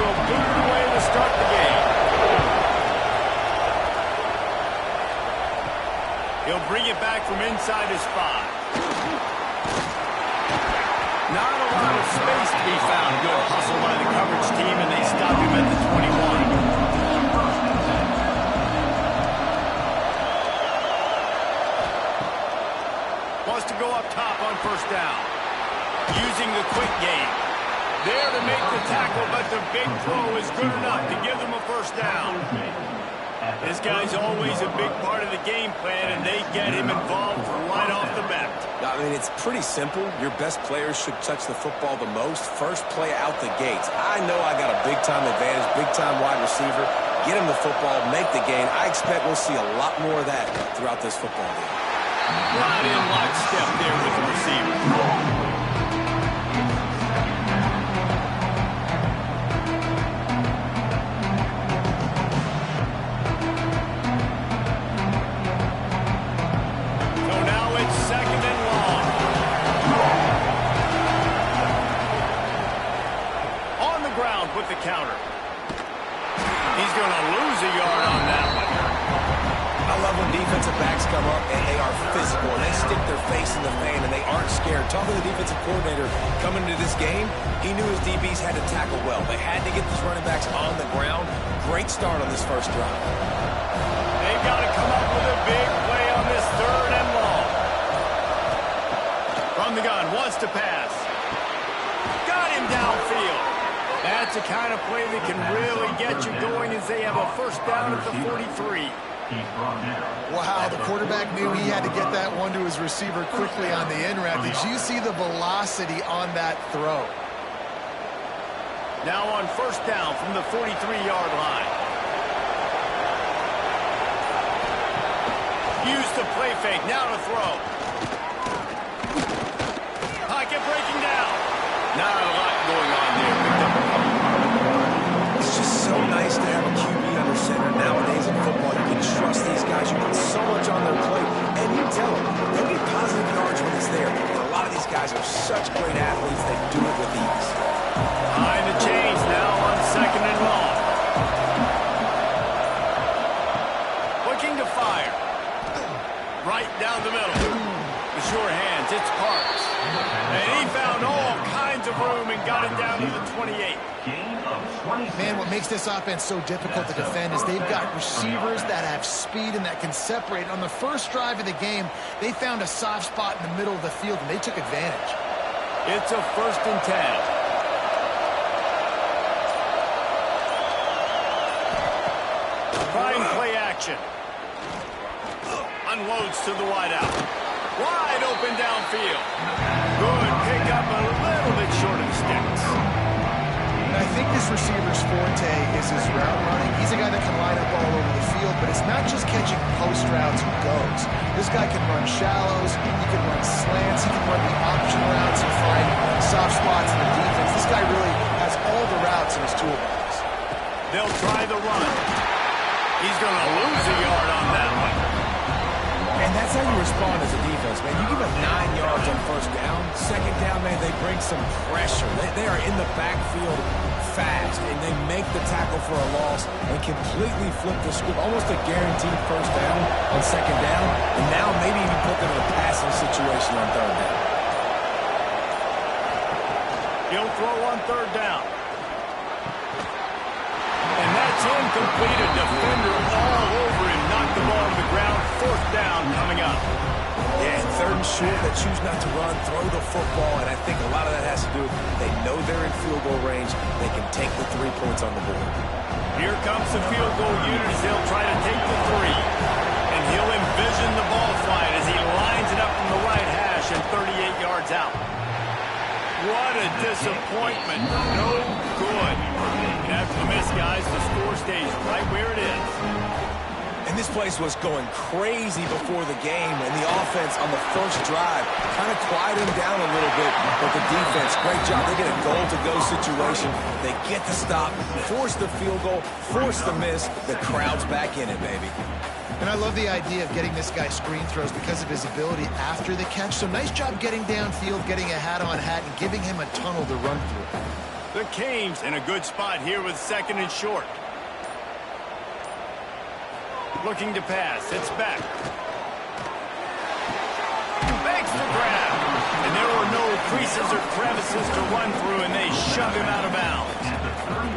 will boot it away to start the game. He'll bring it back from inside his 5. Not a lot of space to be found. Good hustle by the coverage team, and they stop him at the 21. Wants to go up top on first down. Using the quick game. There to make the tackle, but the big throw is good enough to give them a first down. This guy's always a big part of the game plan, and they get him involved right off the bat. I mean, it's pretty simple. Your best players should touch the football the most. First play out the gates. I know I got a big-time advantage, big-time wide receiver. Get him the football, make the gain. I expect we'll see a lot more of that throughout this football game. Right in lockstep there with the receiver. With the counter. He's going to lose a yard on that one. I love when defensive backs come up and they are physical. They stick their face in the fan and they aren't scared. Talking to the defensive coordinator coming into this game, he knew his DBs had to tackle well. They had to get these running backs on the ground. Great start on this first drive. They've got to come up with a big play on this 3rd and long. From the gun, wants to pass. Got him downfield. That's the kind of play that can really get you going as they have a first down at the 43. Wow, the quarterback knew he had to get that one to his receiver quickly on the in route. Did you see the velocity on that throw? Now on first down from the 43-yard line. Use the play fake, now to throw. Pocket breaking down. Not a lot going on there. It's just so nice to have a QB under center. Nowadays in football, you can trust these guys. You put so much on their plate. And you tell them, they'll get positive yards when it's there. And a lot of these guys are such great athletes, they do it with ease. Behind the chains now on 2nd and long. Looking to fire. Right down the middle. With sure hands, it's Parks. And he found all kinds of room and got it down to the 28. Man, what makes this offense so difficult to defend is they've got receivers that have speed and that can separate. On the first drive of the game, they found a soft spot in the middle of the field, and they took advantage. It's a 1st and 10. Fine play action. Unloads to the wideout. Wide open downfield. Good pickup, a little bit short of the sticks. I think this receiver's forte is his route running. He's a guy that can line up all over the field, but it's not just catching post routes and goes. This guy can run shallows, he can run slants, he can run the option routes and find soft spots in the defense. This guy really has all the routes in his toolbox. They'll try the run. He's going to lose a yard on that one. And that's how you respond as a defense, man. You give them 9 yards on first down. Second down, man, they bring some pressure. They are in the backfield fast, and they make the tackle for a loss and completely flip the script. Almost a guaranteed first down on second down. And now maybe even put them in a passing situation on 3rd down. He'll throw on 3rd down. And that's incomplete. A defender all over him. Knocked the ball to the ground. 4th down coming up. Yeah, 3rd and short. They choose not to run, throw the football, and I think a lot of that has to do with they know they're in field goal range. They can take the 3 points on the board. Here comes the field goal unit as they'll try to take the 3. And he'll envision the ball flight as he lines it up from the right hash and 38 yards out. What a disappointment. No good. And after the miss, guys, the score stays right where it is. And this place was going crazy before the game, and the offense on the first drive kind of quieted them down a little bit, but the defense, great job. They get a goal-to-go situation. They get the stop, force the field goal, force the miss. The crowd's back in it, baby. And I love the idea of getting this guy screen throws because of his ability after the catch. So nice job getting downfield, getting a hat-on hat, and giving him a tunnel to run through. The Canes in a good spot here with second and short. Looking to pass. It's back. Banks the grab. And there were no creases or crevices to run through, and they shove him out of bounds.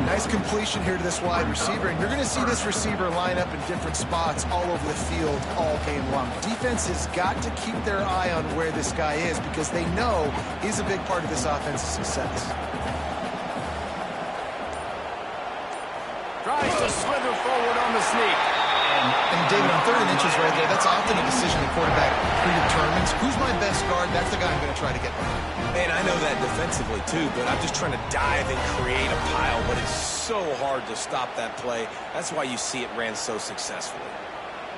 Nice completion here to this wide receiver, and you're going to see this receiver line up in different spots all over the field all game long. Defense has got to keep their eye on where this guy is because they know he's a big part of this offense's success. Tries to slither forward on the sneak. And David, on 3rd and inches right there, that's often a decision the quarterback predetermines. Who's my best guard? That's the guy I'm going to try to get by. Man, I know that defensively too, but I'm just trying to dive and create a pile, but it's so hard to stop that play. That's why you see it ran so successfully.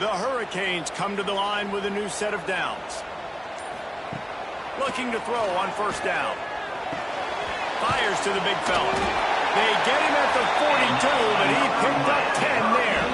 The Hurricanes come to the line with a new set of downs. Looking to throw on 1st down. Fires to the big fella. They get him at the 42, but he picked up 10 there.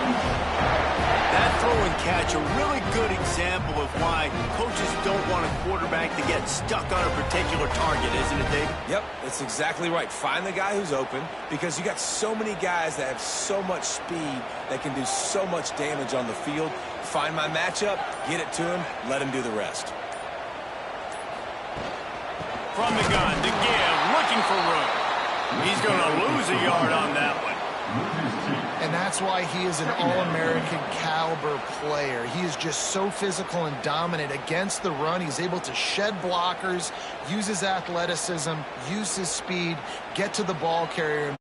That throw and catch, a really good example of why coaches don't want a quarterback to get stuck on a particular target, isn't it, Dave? Yep, that's exactly right. Find the guy who's open because you got so many guys that have so much speed that can do so much damage on the field. Find my matchup, get it to him, let him do the rest. From the gun to give, looking for room. He's going to lose a yard on that one. And that's why he is an All-American caliber player. He is just so physical and dominant against the run. He's able to shed blockers, use his athleticism, use his speed, get to the ball carrier.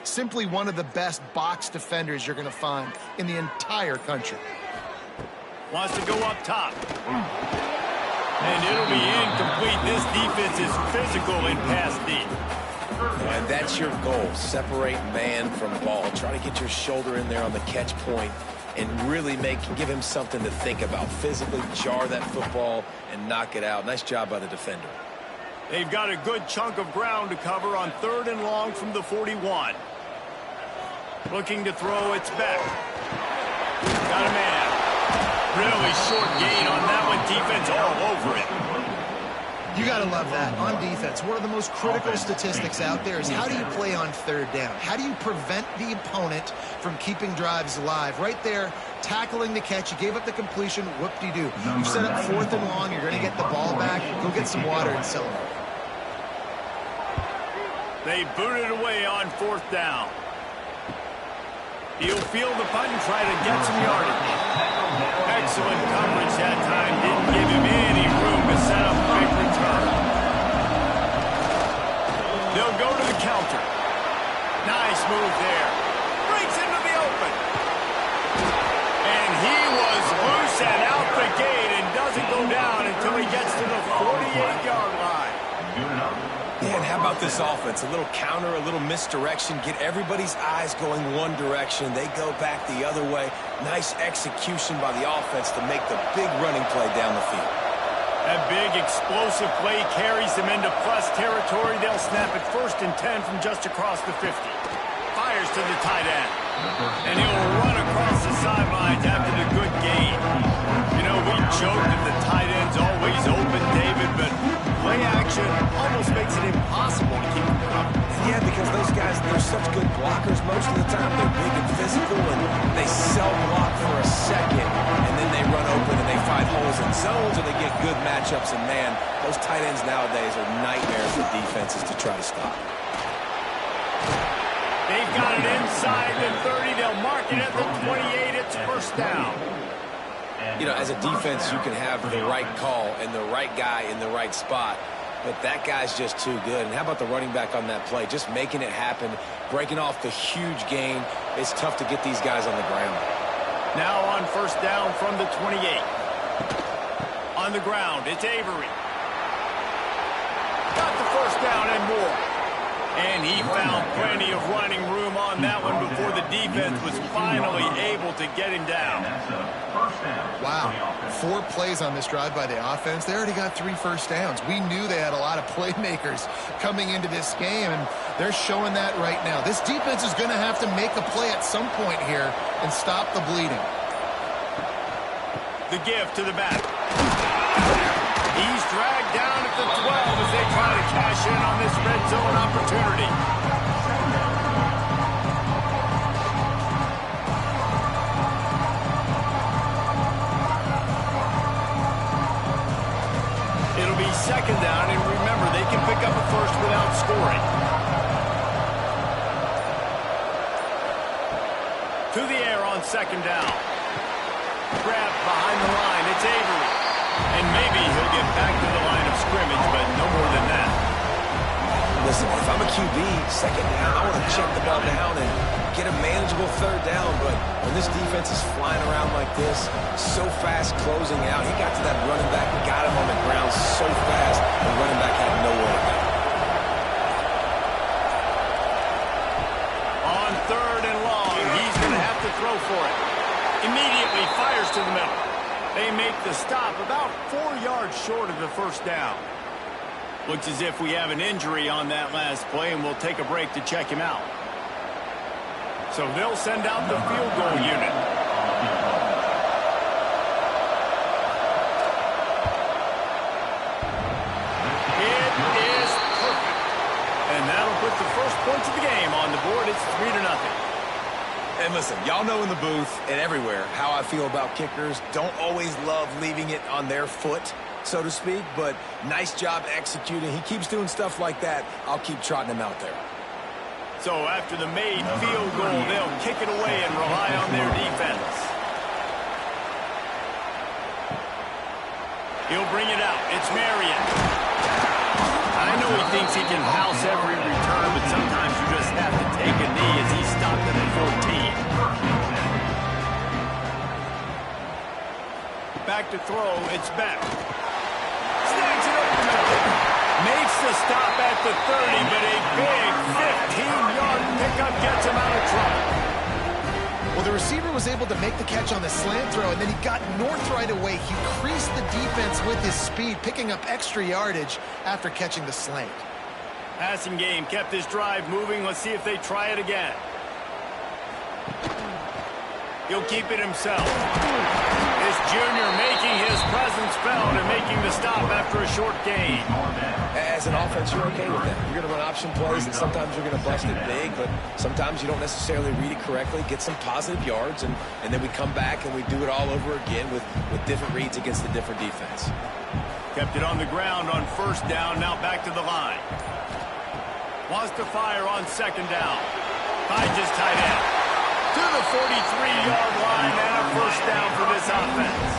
Simply one of the best box defenders you're going to find in the entire country. Wants to go up top. And it'll be incomplete. This defense is physical in pass deep. And that's your goal. Separate man from ball. Try to get your shoulder in there on the catch point and really give him something to think about. Physically jar that football and knock it out. Nice job by the defender. They've got a good chunk of ground to cover on 3rd and long from the 41. Looking to throw, it's back. Got a man. Really short gain on that one. Defense all over it. You got to love that. On defense, one of the most critical statistics out there is how do you play on 3rd down? How do you prevent the opponent from keeping drives alive? Right there, tackling the catch. You gave up the completion. Whoop-de-doo. You set up 4th and long. You're going to get the ball back. Go get some water and celebrate. They boot it away on 4th down. He'll field the punt and try to get some yardage. Excellent coverage that time. Didn't give him any room to set up a big return. They'll go to the counter. Nice move there. Breaks into the open. And he was loose and out the gate and doesn't go down until he gets to the 48-yard line. Yeah, and how about this offense? A little counter, a little misdirection. Get everybody's eyes going one direction. They go back the other way. Nice execution by the offense to make the big running play down the field. That big explosive play carries them into plus territory. They'll snap it 1st and 10 from just across the 50. Fires to the tight end. And he'll run across the sidelines after the good gain. You know, we joked that the tight end's always open, David, but play action almost makes it impossible to keep them covered. Yeah, because those guys, they're such good blockers most of the time. They're big and physical, and they self-block for a second, and then they run open and they find holes in zones, or they get good matchups. And, man, those tight ends nowadays are nightmares for defenses to try to stop. They've got it inside the 30. They'll mark it at the 28. It's 1st down. You know, as a defense, you can have the right call and the right guy in the right spot, but that guy's just too good. And how about the running back on that play? Just making it happen, breaking off the huge gain. It's tough to get these guys on the ground. Now on 1st down from the 28. On the ground, it's Avery. Got the 1st down and more. And he found plenty of running room on that one before the defense was finally able to get him down. Wow, 4 plays on this drive by the offense. They already got 3 first downs. We knew they had a lot of playmakers coming into this game, and they're showing that right now. This defense is going to have to make a play at some point here and stop the bleeding. The give to the back. He's dragged down at the 12 as they try to cash in on this red zone opportunity. It'll be 2nd down, and remember, they can pick up a 1st without scoring. To the air on 2nd down. Grab behind the line. It's Avery. And maybe he'll get back to the line of scrimmage, but no more than that. Listen, if I'm a QB, 2nd down, I want to check the ball down and get a manageable 3rd down. But when this defense is flying around like this, so fast closing out, he got to that running back, got him on the ground so fast, the running back had nowhere to go. On 3rd and long, he's going to have to throw for it. Immediately fires to the middle. They make the stop about 4 yards short of the 1st down. Looks as if we have an injury on that last play, and we'll take a break to check him out. So they'll send out the field goal unit. It is perfect. And that'll put the first points of the game on the board. It's 3-0. And listen, y'all know in the booth and everywhere how I feel about kickers. Don't always love leaving it on their foot, so to speak, but nice job executing. He keeps doing stuff like that. I'll keep trotting him out there. So after the made field goal, they'll kick it away and rely on their defense. He'll bring it out. It's Marion. I know he thinks he can house every return, but sometimes you just have to take take a knee as he's stopped at the 14. Back to throw, it's Beck. Snags it over the middle. Makes the stop at the 30, but a big 15-yard pickup gets him out of trouble. Well, the receiver was able to make the catch on the slant throw, and then he got north right away. He creased the defense with his speed, picking up extra yardage after catching the slant. Passing game kept this drive moving. Let's see if they try it again. He'll keep it himself. This junior making his presence felt and making the stop after a short gain. As an offense, you're okay with that. You're going to run option plays, and sometimes you're going to bust it big, but sometimes you don't necessarily read it correctly, get some positive yards, and then we come back and we do it all over again with different reads against the different defense. Kept it on the ground on first down, now back to the line. Wants to fire on second down. Finds his tight end. To the 43-yard line and a first down for this offense.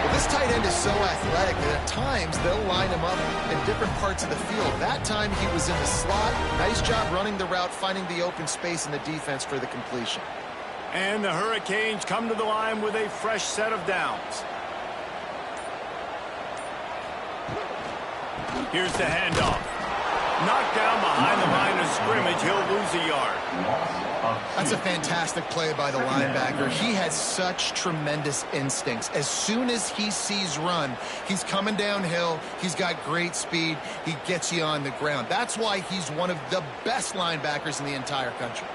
Well, this tight end is so athletic that at times they'll line him up in different parts of the field. That time he was in the slot. Nice job running the route, finding the open space in the defense for the completion. And the Hurricanes come to the line with a fresh set of downs. Here's the handoff. Knocked down behind the line of scrimmage. He'll lose a yard. That's a fantastic play by the linebacker. He has such tremendous instincts. As soon as he sees run, he's coming downhill. He's got great speed. He gets you on the ground. That's why he's one of the best linebackers in the entire country.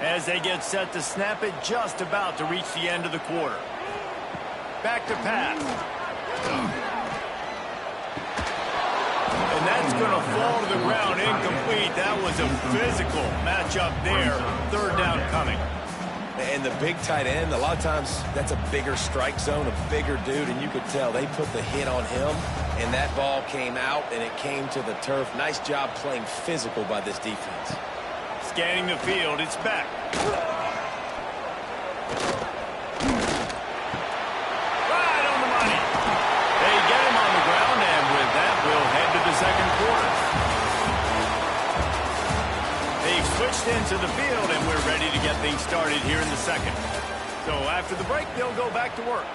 As they get set to snap it, just about to reach the end of the quarter. Back to pass. And that's going to fall to the ground incomplete. That was a physical matchup there. Third down coming. And the big tight end, a lot of times that's a bigger strike zone, a bigger dude, and you could tell they put the hit on him, and that ball came out, and it came to the turf. Nice job playing physical by this defense. Scanning the field, it's back. Right on the money. They get him on the ground, and with that, we'll head to the second quarter. They've switched into the field, and we're ready to get things started here in the second. So after the break, they'll go back to work.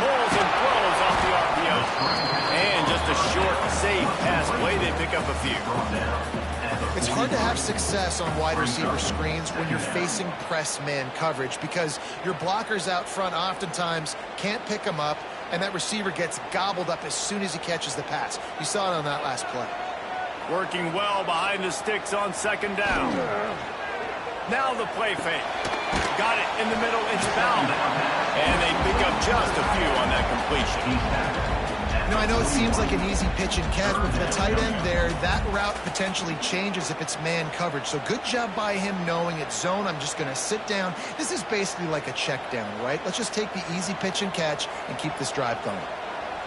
Balls and throws off the RPO. And just a short, safe pass play. They pick up a few. It's hard to have success on wide receiver screens when you're facing press man coverage because your blockers out front oftentimes can't pick them up, and that receiver gets gobbled up as soon as he catches the pass. You saw it on that last play. Working well behind the sticks on second down. Now the play fake. Got it in the middle. It's Bauman. And they pick up just a few on that completion. Now, I know it seems like an easy pitch and catch, but for the tight end there, that route potentially changes if it's man coverage. So good job by him knowing it's zone. I'm just going to sit down. This is basically like a check down, right? Let's just take the easy pitch and catch and keep this drive going.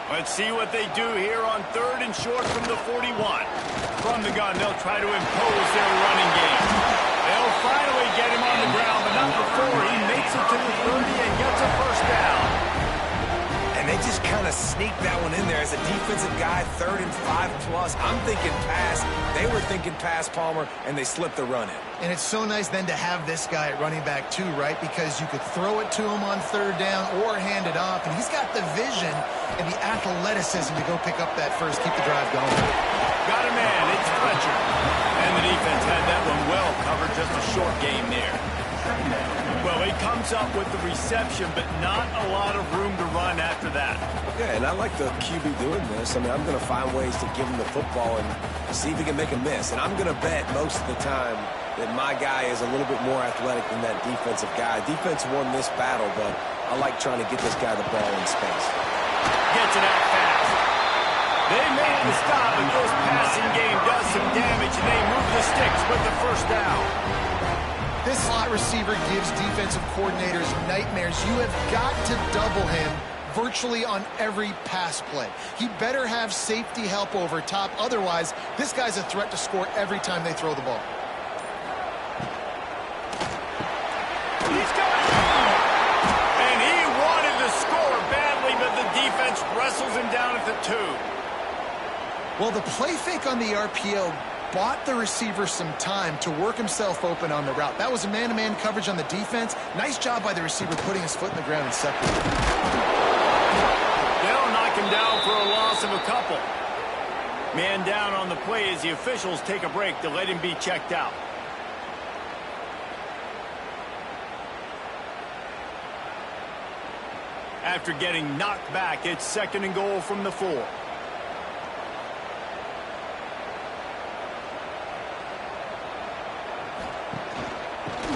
Let's see what they do here on third and short from the 41. From the gun, they'll try to impose their running game. They'll finally get him on the ground, but not before he makes it to the 30 and gets a first down. And they just kind of sneaked that one in there as a defensive guy, 3rd and 5+. I'm thinking pass. They were thinking pass, Palmer, and they slipped the run in. And it's so nice then to have this guy at running back too, right? Because you could throw it to him on third down or hand it off, and he's got the vision and the athleticism to go pick up that first, keep the drive going. Got a man, it's Fletcher. And the defense had that one well covered, just a short game there. Well, he comes up with the reception, but not a lot of room to run after that. Yeah, and I like the QB doing this. I mean, I'm going to find ways to give him the football and see if he can make a miss. And I'm going to bet most of the time that my guy is a little bit more athletic than that defensive guy. Defense won this battle, but I like trying to get this guy the ball in space. Gets it out fast. They made the stop, but this passing game does some damage, and they move the sticks with the first down. This slot receiver gives defensive coordinators nightmares. You have got to double him virtually on every pass play. He better have safety help over top. Otherwise, this guy's a threat to score every time they throw the ball. He's going. And he wanted to score badly, but the defense Battlehawks wrestles him down at the 2. Well, the play fake on the RPO bought the receiver some time to work himself open on the route. That was a man-to-man coverage on the defense. Nice job by the receiver putting his foot in the ground and separating. They'll knock him down for a loss of a couple. Man down on the play as the officials take a break to let him be checked out. After getting knocked back, it's 2nd and goal from the 4.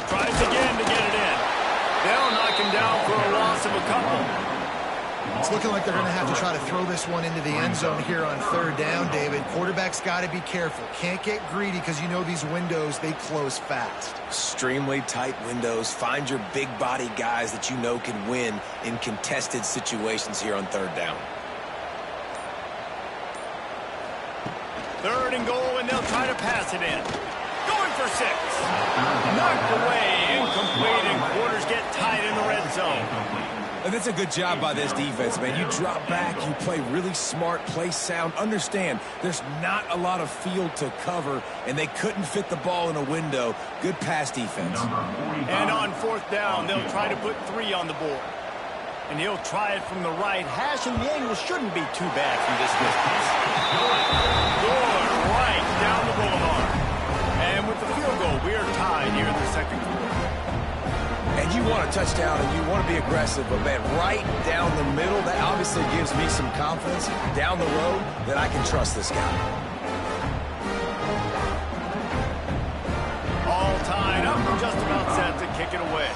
Tries again to get it in. They'll knock him down for a loss of a couple. It's looking like they're going to have to try to throw this one into the end zone here on 3rd down, David. Quarterback's got to be careful. Can't get greedy because you know these windows, they close fast. Extremely tight windows. Find your big body guys that you know can win in contested situations here on 3rd down. 3rd and goal, and they'll try to pass it in. Going for 6. Knocked away, incomplete, and quarters get tight in the red zone. And that's a good job by this defense, man. You drop back, you play really smart, play sound. Understand, there's not a lot of field to cover, and they couldn't fit the ball in a window. Good pass defense. And on 4th down, they'll try to put 3 on the board. And he'll try it from the right hash, and the angle shouldn't be too bad from this distance. Good right down the boulevard. And with the field goal, we are tied here in the 2nd quarter. And you want a touchdown and you want to be aggressive, but man, right down the middle, that obviously gives me some confidence down the road that I can trust this guy. All tied up and just about set to kick it away.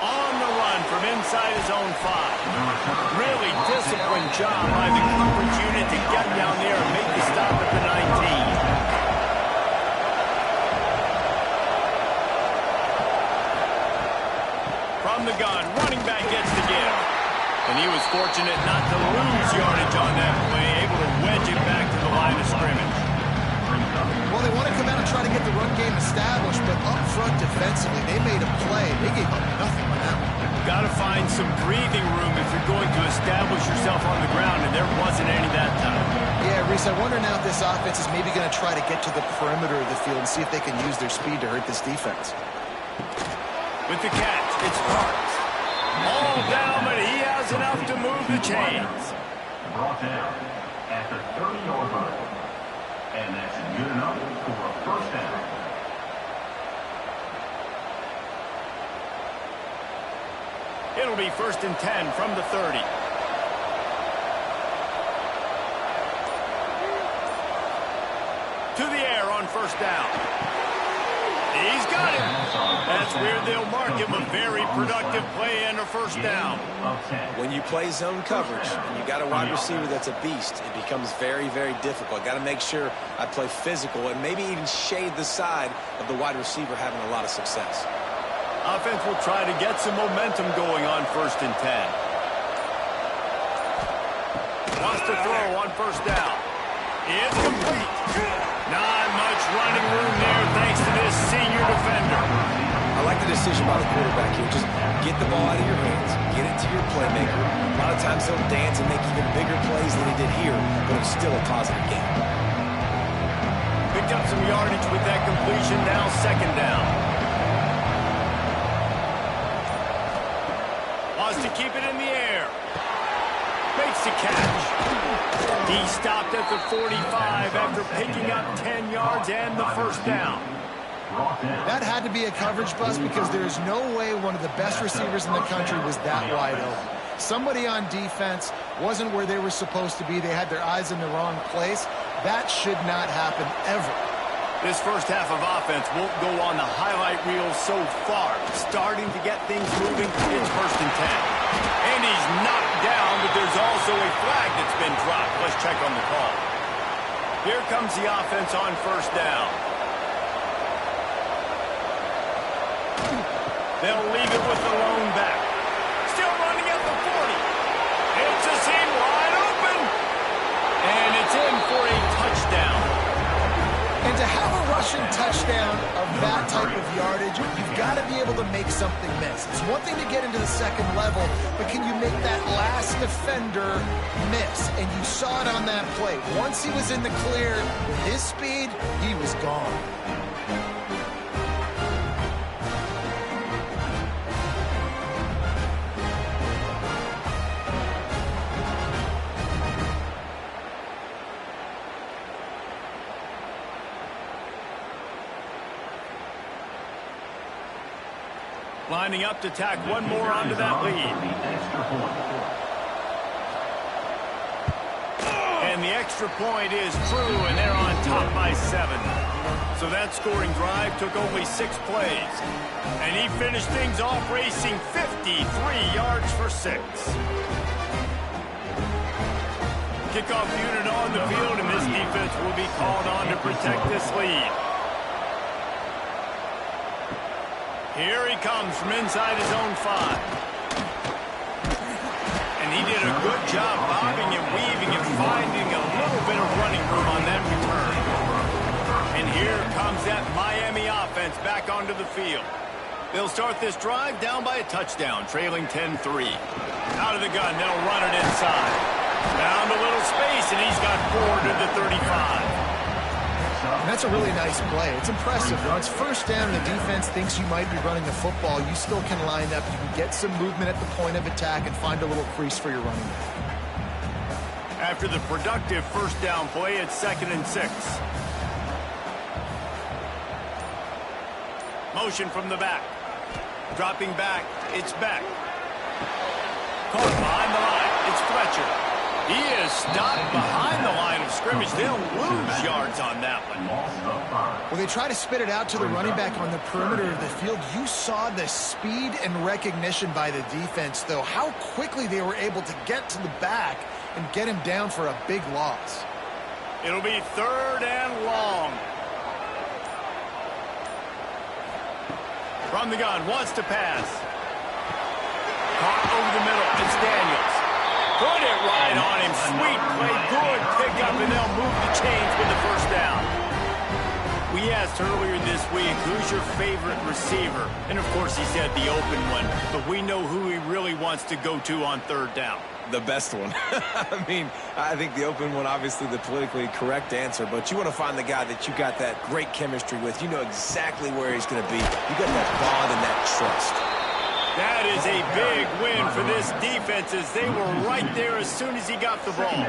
On the run from inside his own 5. Really disciplined job by the coverage unit to get down there and make the stop at the 19. From the gun, running back gets the give. And he was fortunate not to lose yardage on that play, able to wedge it back to the line of scrimmage. Well, they want to come out and try to get the run game established, but up front defensively, they made a play. They gave up nothing on that one. Got to find some breathing room if you're going to establish yourself on the ground, and there wasn't any that time. Yeah, Reese, I wonder now if this offense is maybe going to try to get to the perimeter of the field and see if they can use their speed to hurt this defense. With the catch, it's Parks. All down, but he has enough to move the chains. Brought down at the 30-yard line. And that's good enough for a 1st down. It'll be 1st and 10 from the 30. To the air on 1st down. He's got it. That's where they'll mark him a very productive play and a 1st down. When you play zone coverage and you got a wide receiver that's a beast, it becomes very, very difficult. Got to make sure I play physical and maybe even shade the side of the wide receiver having a lot of success. Offense will try to get some momentum going on 1st and 10. Wants to throw on 1st down. It's complete. Not much running room there thanks to this senior defender. I like the decision by the quarterback here. Just get the ball out of your hands. Get it to your playmaker. A lot of times he'll dance and make even bigger plays than he did here, but it's still a positive game. Picked up some yardage with that completion. Now 2nd down. Wants to keep it in the air. Makes the catch. He stopped at the 45 after picking up 10 yards and the 1st down. That had to be a coverage bust because there is no way one of the best receivers in the country was that wide open. Somebody on defense wasn't where they were supposed to be. They had their eyes in the wrong place. That should not happen ever. This 1st half of offense won't go on the highlight reel so far. Starting to get things moving, it's 1st and 10. And he's knocked down, but there's also a flag that's been dropped. Let's check on the call. Here comes the offense on 1st down. They'll leave it with the lone back. Still running at the 40. It's a seam wide open. And it's in for a touchdown. And to have a rushing touchdown of that type of yardage, you've got to be able to make something miss. It's one thing to get into the second level, but can you make that last defender miss? And you saw it on that play. Once he was in the clear, with his speed, he was gone. Lining up to tack one more onto that lead. And the extra point is true, and they're on top by 7. So that scoring drive took only 6 plays. And he finished things off racing 53 yards for 6. Kickoff unit on the field, and this defense will be called on to protect this lead. Here he comes from inside his own 5. And he did a good job bobbing and weaving and finding a little bit of running room on that return. And here comes that Miami offense back onto the field. They'll start this drive down by a touchdown, trailing 10-3. Out of the gun, they'll run it inside. Found a little space, and he's got 4 to the 35. And that's a really nice play. It's impressive. When it's first down and the defense thinks you might be running the football, you still can line up. You can get some movement at the point of attack and find a little crease for your running back. After the productive first down play, it's 2nd and 6. Motion from the back. Dropping back, it's Beck. Caught behind the line, it's Fletcher. He is stopped behind the line of scrimmage. They'll lose yards on that one. Well, they try to spit it out to the running back on the perimeter of the field. You saw the speed and recognition by the defense, though, how quickly they were able to get to the back and get him down for a big loss. It'll be 3rd and long. From the gun, wants to pass. Caught over the middle, it's Daniels. Put it right on him. Sweet play, good pickup, and they'll move the chains with the first down. We asked earlier this week, who's your favorite receiver? And, of course, he said the open one. But we know who he really wants to go to on 3rd down. The best one. I mean, I think the open one, obviously the politically correct answer, but you want to find the guy that you got that great chemistry with. You know exactly where he's going to be. You got that bond and that trust. That is a big win for this defense as they were right there as soon as he got the ball.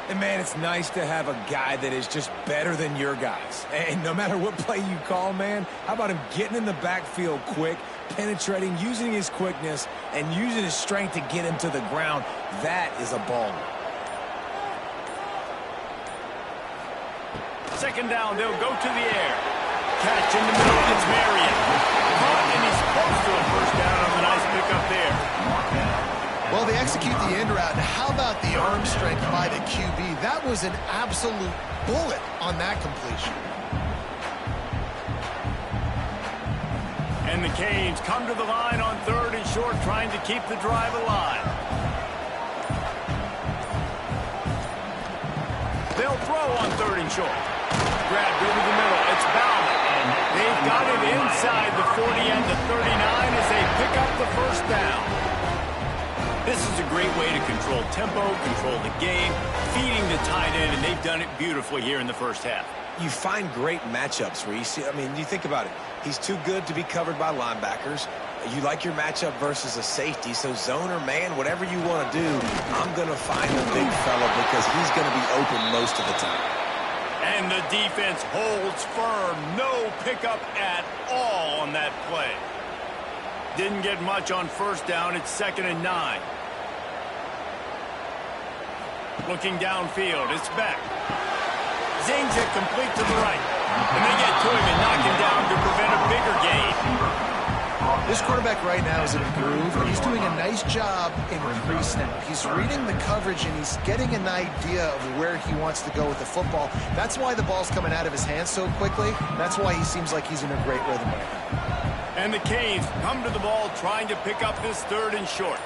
And, man, it's nice to have a guy that is just better than your guys. And no matter what play you call, man, how about him getting in the backfield quick, penetrating, using his quickness, and using his strength to get him to the ground? That is a baller. 2nd down, they'll go to the air. Catch in the middle, it's Marion. Caught, and he's close to a first down on the nice pickup there. Well, they execute the end route. How about the arm strength by the QB? That was an absolute bullet on that completion. And the Canes come to the line on 3rd and short, trying to keep the drive alive. They'll throw on 3rd and short. Grabbed over the middle. It's Bauman. They've got it inside the 40 and the 39 as they pick up the first down. This is a great way to control tempo, control the game, feeding the tight end, and they've done it beautifully here in the first half. You find great matchups where you see, I mean, you think about it. He's too good to be covered by linebackers. You like your matchup versus a safety, so zone or man, whatever you want to do, I'm going to find the big fella because he's going to be open most of the time. And the defense holds firm. No pickup at all on that play. Didn't get much on first down. It's 2nd and 9. Looking downfield, it's Beck. Zings it complete to the right. And they get to him and knock him down to prevent a bigger gain. This quarterback right now is in a groove, and he's doing a nice job in pre-snap. He's reading the coverage, and he's getting an idea of where he wants to go with the football. That's why the ball's coming out of his hands so quickly. That's why he seems like he's in a great rhythm right now. And the Canes come to the ball trying to pick up this 3rd and short.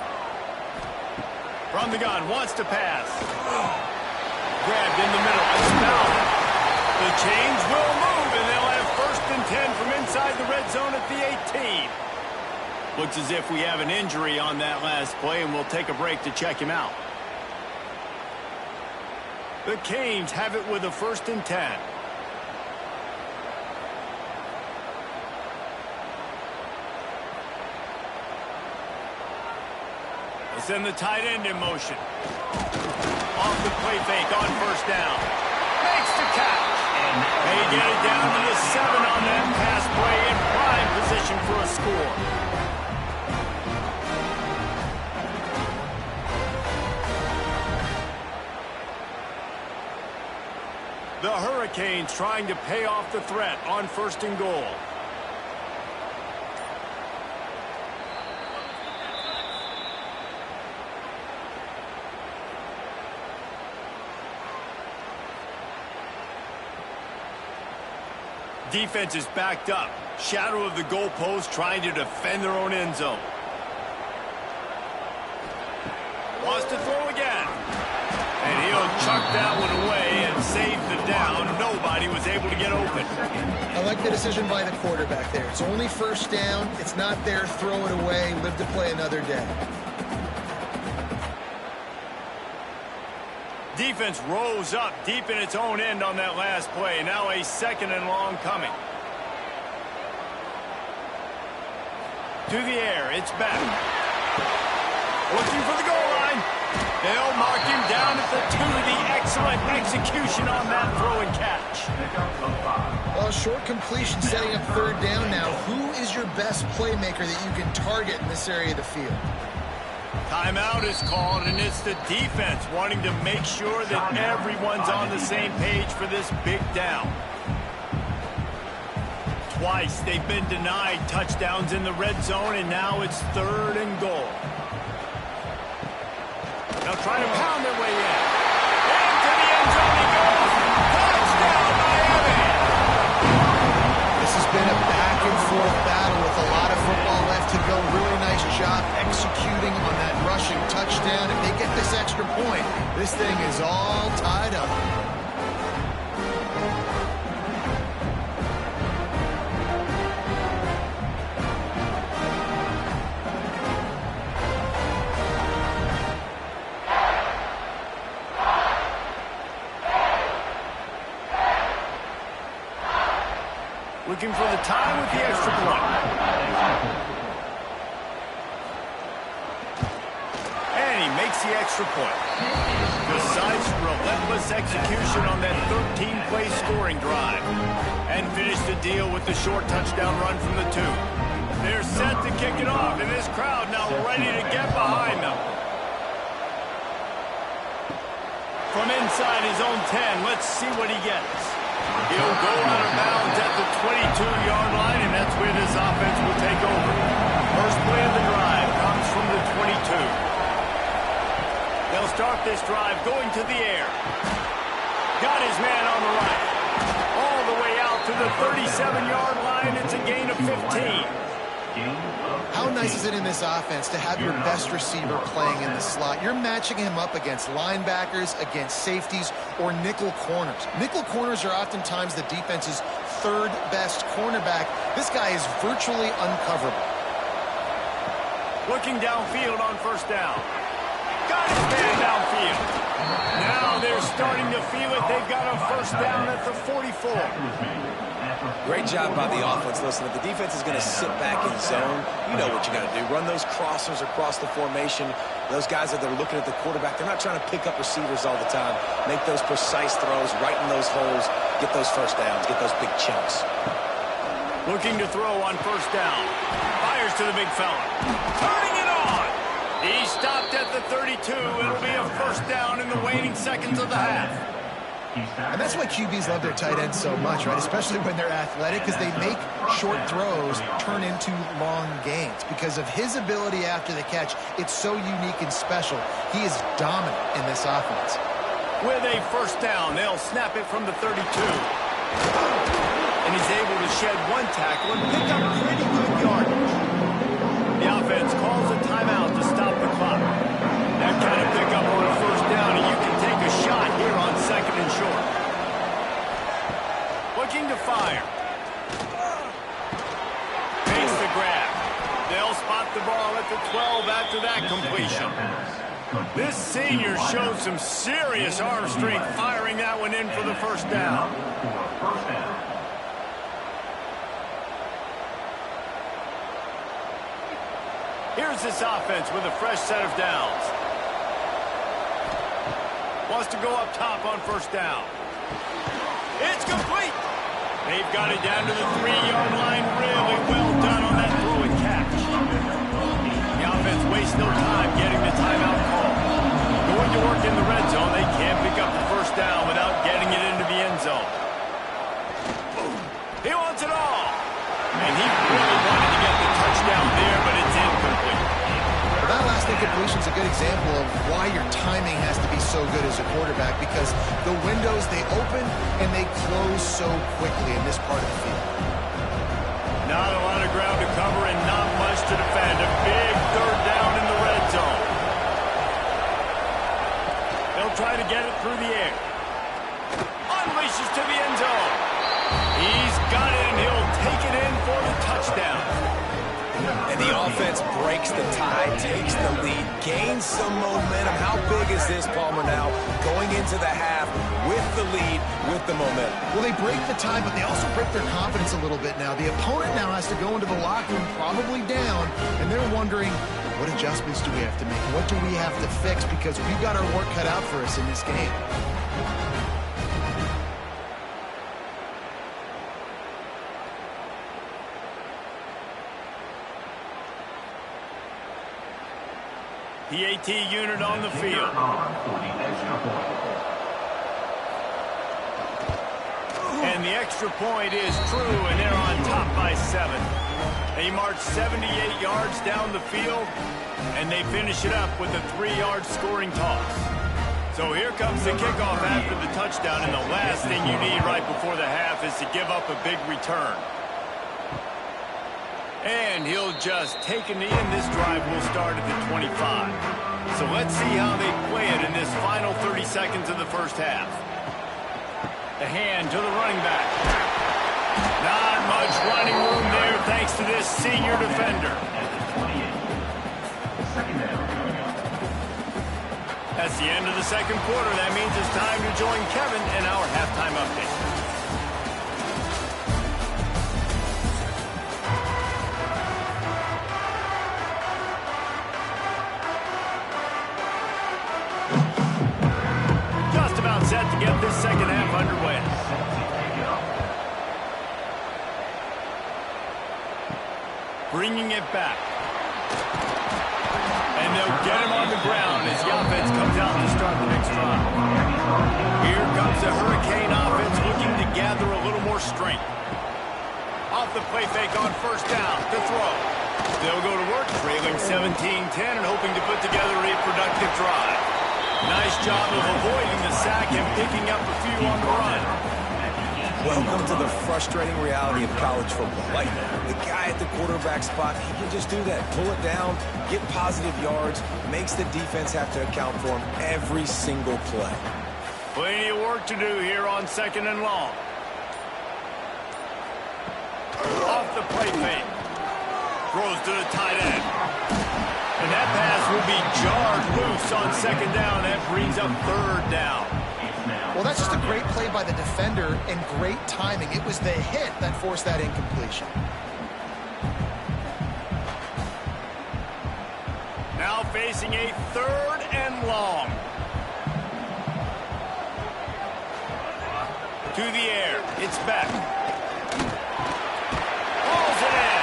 From the gun, wants to pass. Grabbed in the middle. It's Bauman. The chains will move, and they'll have 1st and 10 from inside the red zone at the 18. Looks as if we have an injury on that last play, and we'll take a break to check him out. The Canes have it with a 1st and 10. They send the tight end in motion. Off the play fake on 1st down. Makes the catch. They get it down to the 7 on that pass play in prime position for a score. The Hurricanes trying to pay off the threat on 1st and goal. Defense is backed up. Shadow of the goalpost trying to defend their own end zone. Wants to throw again. And he'll chuck that one away and save the down. Nobody was able to get open. I like the decision by the quarterback there. It's only 1st down. It's not there. Throw it away. Live to play another day. Defense rose up deep in its own end on that last play. Now a 2nd and long coming. To the air. It's back. Looking for the goal line. They'll mark him down at the 2. The excellent execution on that throw and catch. Well, short completion setting up 3rd down now. Who is your best playmaker that you can target in this area of the field? Timeout is called, and it's the defense wanting to make sure that everyone's on the same page for this big down. Twice they've been denied touchdowns in the red zone, and now it's 3rd and goal. They'll try to pound their way in. Into the end zone he goes. Touchdown, Miami! This has been a back-and-forth battle with a lot of football left to go. Really nice job executing on that rushing touchdown. If they get this extra point, this thing is all tied up. Looking for the tie with the extra point. And he makes the extra point. Besides relentless execution on that 13-play scoring drive. And finished the deal with the short touchdown run from the 2. They're set to kick it off, and this crowd now ready to get behind them. From inside his own 10, let's see what he gets. He'll go out of bounds at the 22-yard line, and that's where this offense will take over. First play of the drive comes from the 22. They'll start this drive going to the air. Got his man on the right. All the way out to the 37-yard line. It's a gain of 15. How nice is it in this offense to have your best receiver playing in the slot? You're matching him up against linebackers, against safeties, or nickel corners. Nickel corners are oftentimes the defense's 3rd best cornerback. This guy is virtually uncoverable. Looking downfield on 1st down. Got his man downfield. Now they're starting to feel it. They've got a 1st down at the 44. Great job by the offense. Listen, if the defense is going to sit back in zone, you know what you got to do. Run those crossers across the formation. Those guys that are looking at the quarterback, they're not trying to pick up receivers all the time. Make those precise throws, right in those holes, get those 1st downs, get those big chunks. Looking to throw on 1st down. Fires to the big fella. Turning it on. He stopped at the 32. It'll be a 1st down in the waning seconds of the half. And that's why QBs love their tight ends so much, right? Especially when they're athletic, because they make short throws turn into long gains. Because of his ability after the catch, it's so unique and special. He is dominant in this offense. With a 1st down, they'll snap it from the 32. And he's able to shed 1 tackle and pick up pretty good yardage. The offense calls a timeout to stop the clock. That kind of pickup on a 1st down, and you can take a shot here on 2nd and short. Looking to fire. This senior showed some serious arm strength, firing that one in for the first down. Here's this offense with a fresh set of downs. Wants to go up top on first down. It's complete. They've got it down to the 3-yard line. Really well done on that throw and catch. The offense wastes no time getting the timeout call. Going to work in the red zone. They can't pick up the first down without getting it into the end zone. He wants it all. And he really wanted to get the touchdown there, but it's incomplete. Well, that last incompletion is a good example of why your timing has to be so good as a quarterback, because the windows, they open and they close so quickly in this part of the field. Not a lot of ground to cover and not much to defend. A big third down in the red zone. They'll try to get it through the air. Unleashes to the end zone. He's got it, and he'll take it in for the touchdown. And the offense breaks the tie, takes the lead, gains some momentum. How big is this, Palmer, now? Going into the half with the lead, with the momentum. Well, they break the tie, but they also break their confidence a little bit now. The opponent now has to go into the locker room, probably down, and they're wondering, what adjustments do we have to make? What do we have to fix? Because we've got our work cut out for us in this game. The AT unit on the field. And the extra point is true, and they're on top by 7. They march 78 yards down the field, and they finish it up with a 3-yard scoring toss. So here comes the kickoff after the touchdown, and the last thing you need right before the half is to give up a big return. And he'll just take a knee, and this drive will start at the 25. So let's see how they play it in this final 30 seconds of the first half. The hand to the running back. Not much running room there thanks to this senior defender. That's the end of the second quarter. That means it's time to join Kevin in our halftime update. Set to get this second half underway. Bringing it back. And they'll get him on the ground as the offense comes out to start the next drive. Here comes the Hurricane offense looking to gather a little more strength. Off the play fake on first down to throw. They'll go to work, trailing 17-10 and hoping to put together a productive drive. Nice job of avoiding the sack and picking up a few on the run. Welcome to the frustrating reality of college football. Like, the guy at the quarterback spot, he can just do that. Pull it down, get positive yards, makes the defense have to account for him every single play. Plenty of work to do here on second and long. Off the play fake. Throws to the tight end. And that pass will be jarred loose on second down. That brings up third down. Well, that's just a great play by the defender and great timing. It was the hit that forced that incompletion. Now facing a third and long. To the air. It's back. Pulls it in.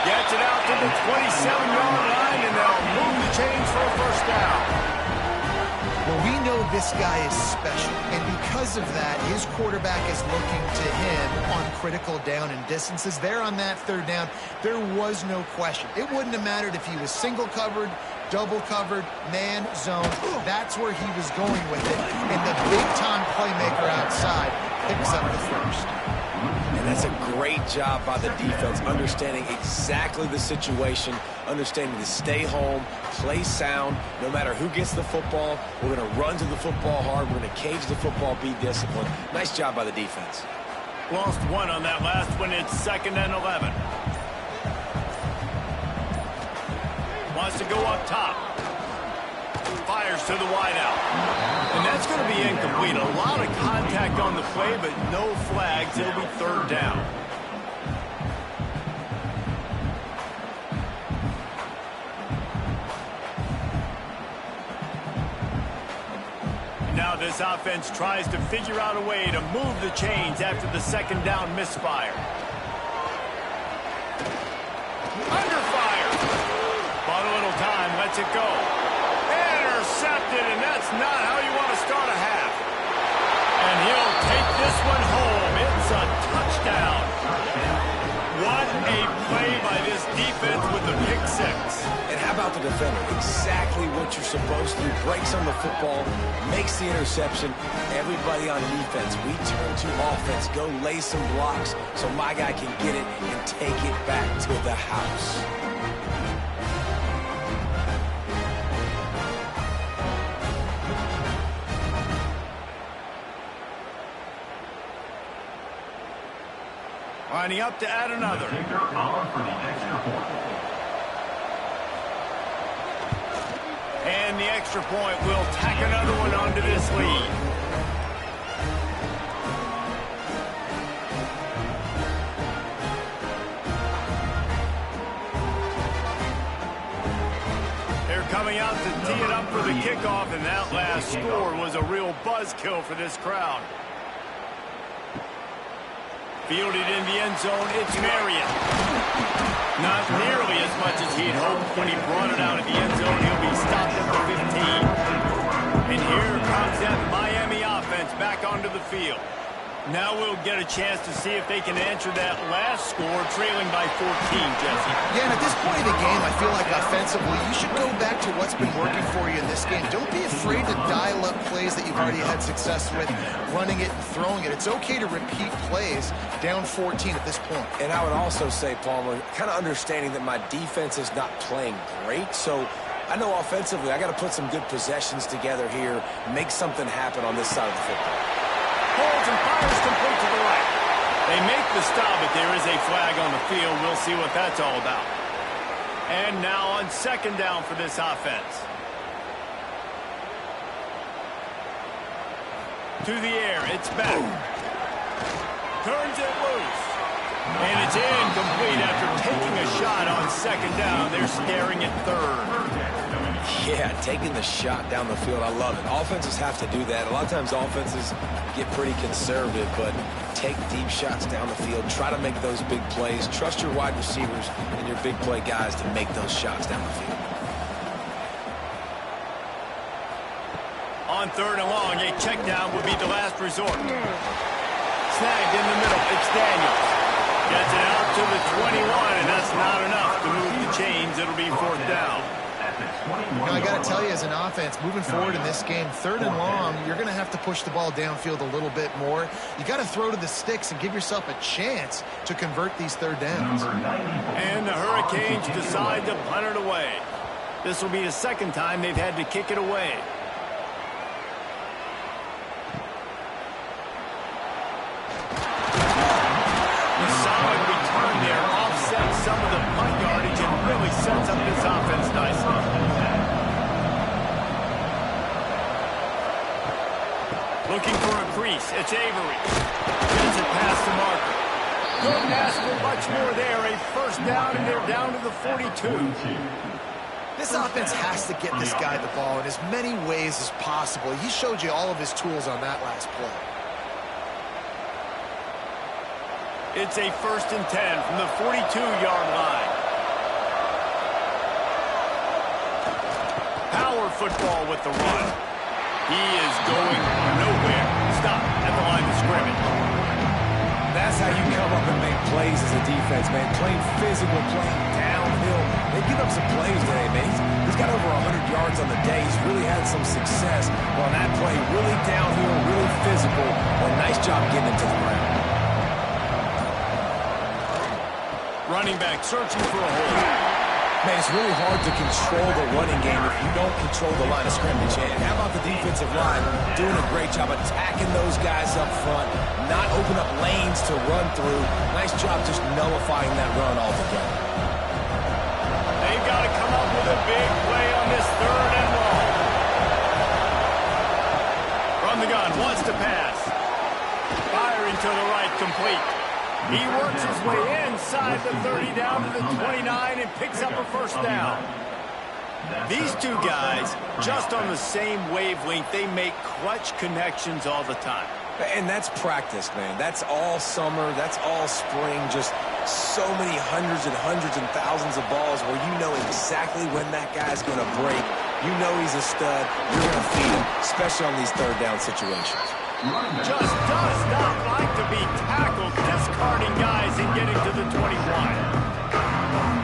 Gets it out to the 27-yard line, and they'll move the chains for a first down. Well, we know this guy is special, and because of that, his quarterback is looking to him on critical down and distances. There on that third down, there was no question. It wouldn't have mattered if he was single covered, double covered, man, zone. That's where he was going with it, and the big-time playmaker outside picks up the first. And that's a great job by the defense, understanding exactly the situation, understanding to stay home, play sound. No matter who gets the football, we're going to run to the football hard. We're going to cage the football, be disciplined. Nice job by the defense. Lost one on that last one. It's 2nd and 11. Wants to go up top. fires to the wideout. And that's going to be incomplete. A lot of contact on the play, but no flags. It'll be third down. Now this offense tries to figure out a way to move the chains after the second down misfire. Under fire. Bought a little time, lets it go. Intercepted, and that's not how you want to start a half. And he'll take this one home. It's a touchdown. What a play by this defense with the pick six. And how about the defender? Exactly what you're supposed to do. Breaks on the football, makes the interception. Everybody on defense, we turn to offense. Go lay some blocks so my guy can get it and take it back to the house. Lining up to add another. And the extra point will tack another one onto this lead. They're coming out to tee it up for the kickoff, and that last score was a real buzzkill for this crowd. Fielded in the end zone, it's Marion. Not nearly as much as he'd hoped when he brought it out of the end zone. He'll be stopped at the 15. And here comes that Miami offense back onto the field. Now we'll get a chance to see if they can answer that last score, trailing by 14, Jesse. Yeah, and at this point in the game, I feel like offensively, you should go back to what's been working for you in this game. Don't be afraid to dial up plays that you've already had success with, running it and throwing it. It's okay to repeat plays down 14 at this point. And I would also say, Palmer, kind of understanding that my defense is not playing great, so I know offensively I got to put some good possessions together here, make something happen on this side of the football. Holds and fires complete to the right. They make the stop, but there is a flag on the field. We'll see what that's all about. And now on second down for this offense. To the air, it's back. Turns it loose. And it's incomplete after taking a shot on second down. They're staring at third. Yeah, taking the shot down the field, I love it. Offenses have to do that. A lot of times offenses get pretty conservative, but take deep shots down the field. Try to make those big plays. Trust your wide receivers and your big play guys to make those shots down the field. On third and long, a check down would be the last resort. Snagged in the middle, it's Daniels. Gets it out to the 21, and that's not enough to move the chains. It'll be fourth down. You know, I got to tell you, as an offense, moving forward in this game, third and long, you're going to have to push the ball downfield a little bit more. You got to throw to the sticks and give yourself a chance to convert these third downs. And the Hurricanes decide to punt it away. This will be the second time they've had to kick it away. The solid return there offsets some of the punt yardage and really sets up this offense nicely. Looking for a crease. It's Avery. Gets it past the marker. Couldn't ask for much more there. A first down, and they're down to the 42. This offense has to get this guy the ball in as many ways as possible. He showed you all of his tools on that last play. It's a 1st and 10 from the 42-yard line. Power football with the run. He is going nowhere. Stop at the line of scrimmage. That's how you come up and make plays as a defense, man. Playing physical, playing downhill. They give up some plays today, man. He's got over 100 yards on the day. He's really had some success on that play. Really downhill, really physical. Well, nice job getting him to the ground. Running back searching for a hole. Man, it's really hard to control the running game if you don't control the line of scrimmage. And how about the defensive line doing a great job attacking those guys up front, not open up lanes to run through. Nice job just nullifying that run altogether. They've got to come up with a big play on this third and long. Wants to pass. Firing to the right, complete. He works his way inside the 30 down to the 29 and picks up a first down. These two guys, just on the same wavelength, they make clutch connections all the time. And that's practice, man. That's all summer. That's all spring. Just so many hundreds and thousands of balls where you know exactly when that guy's going to break. You know he's a stud. You're going to feed him, especially on these third down situations. Just does not like to be tackled, discarding guys and getting to the 21.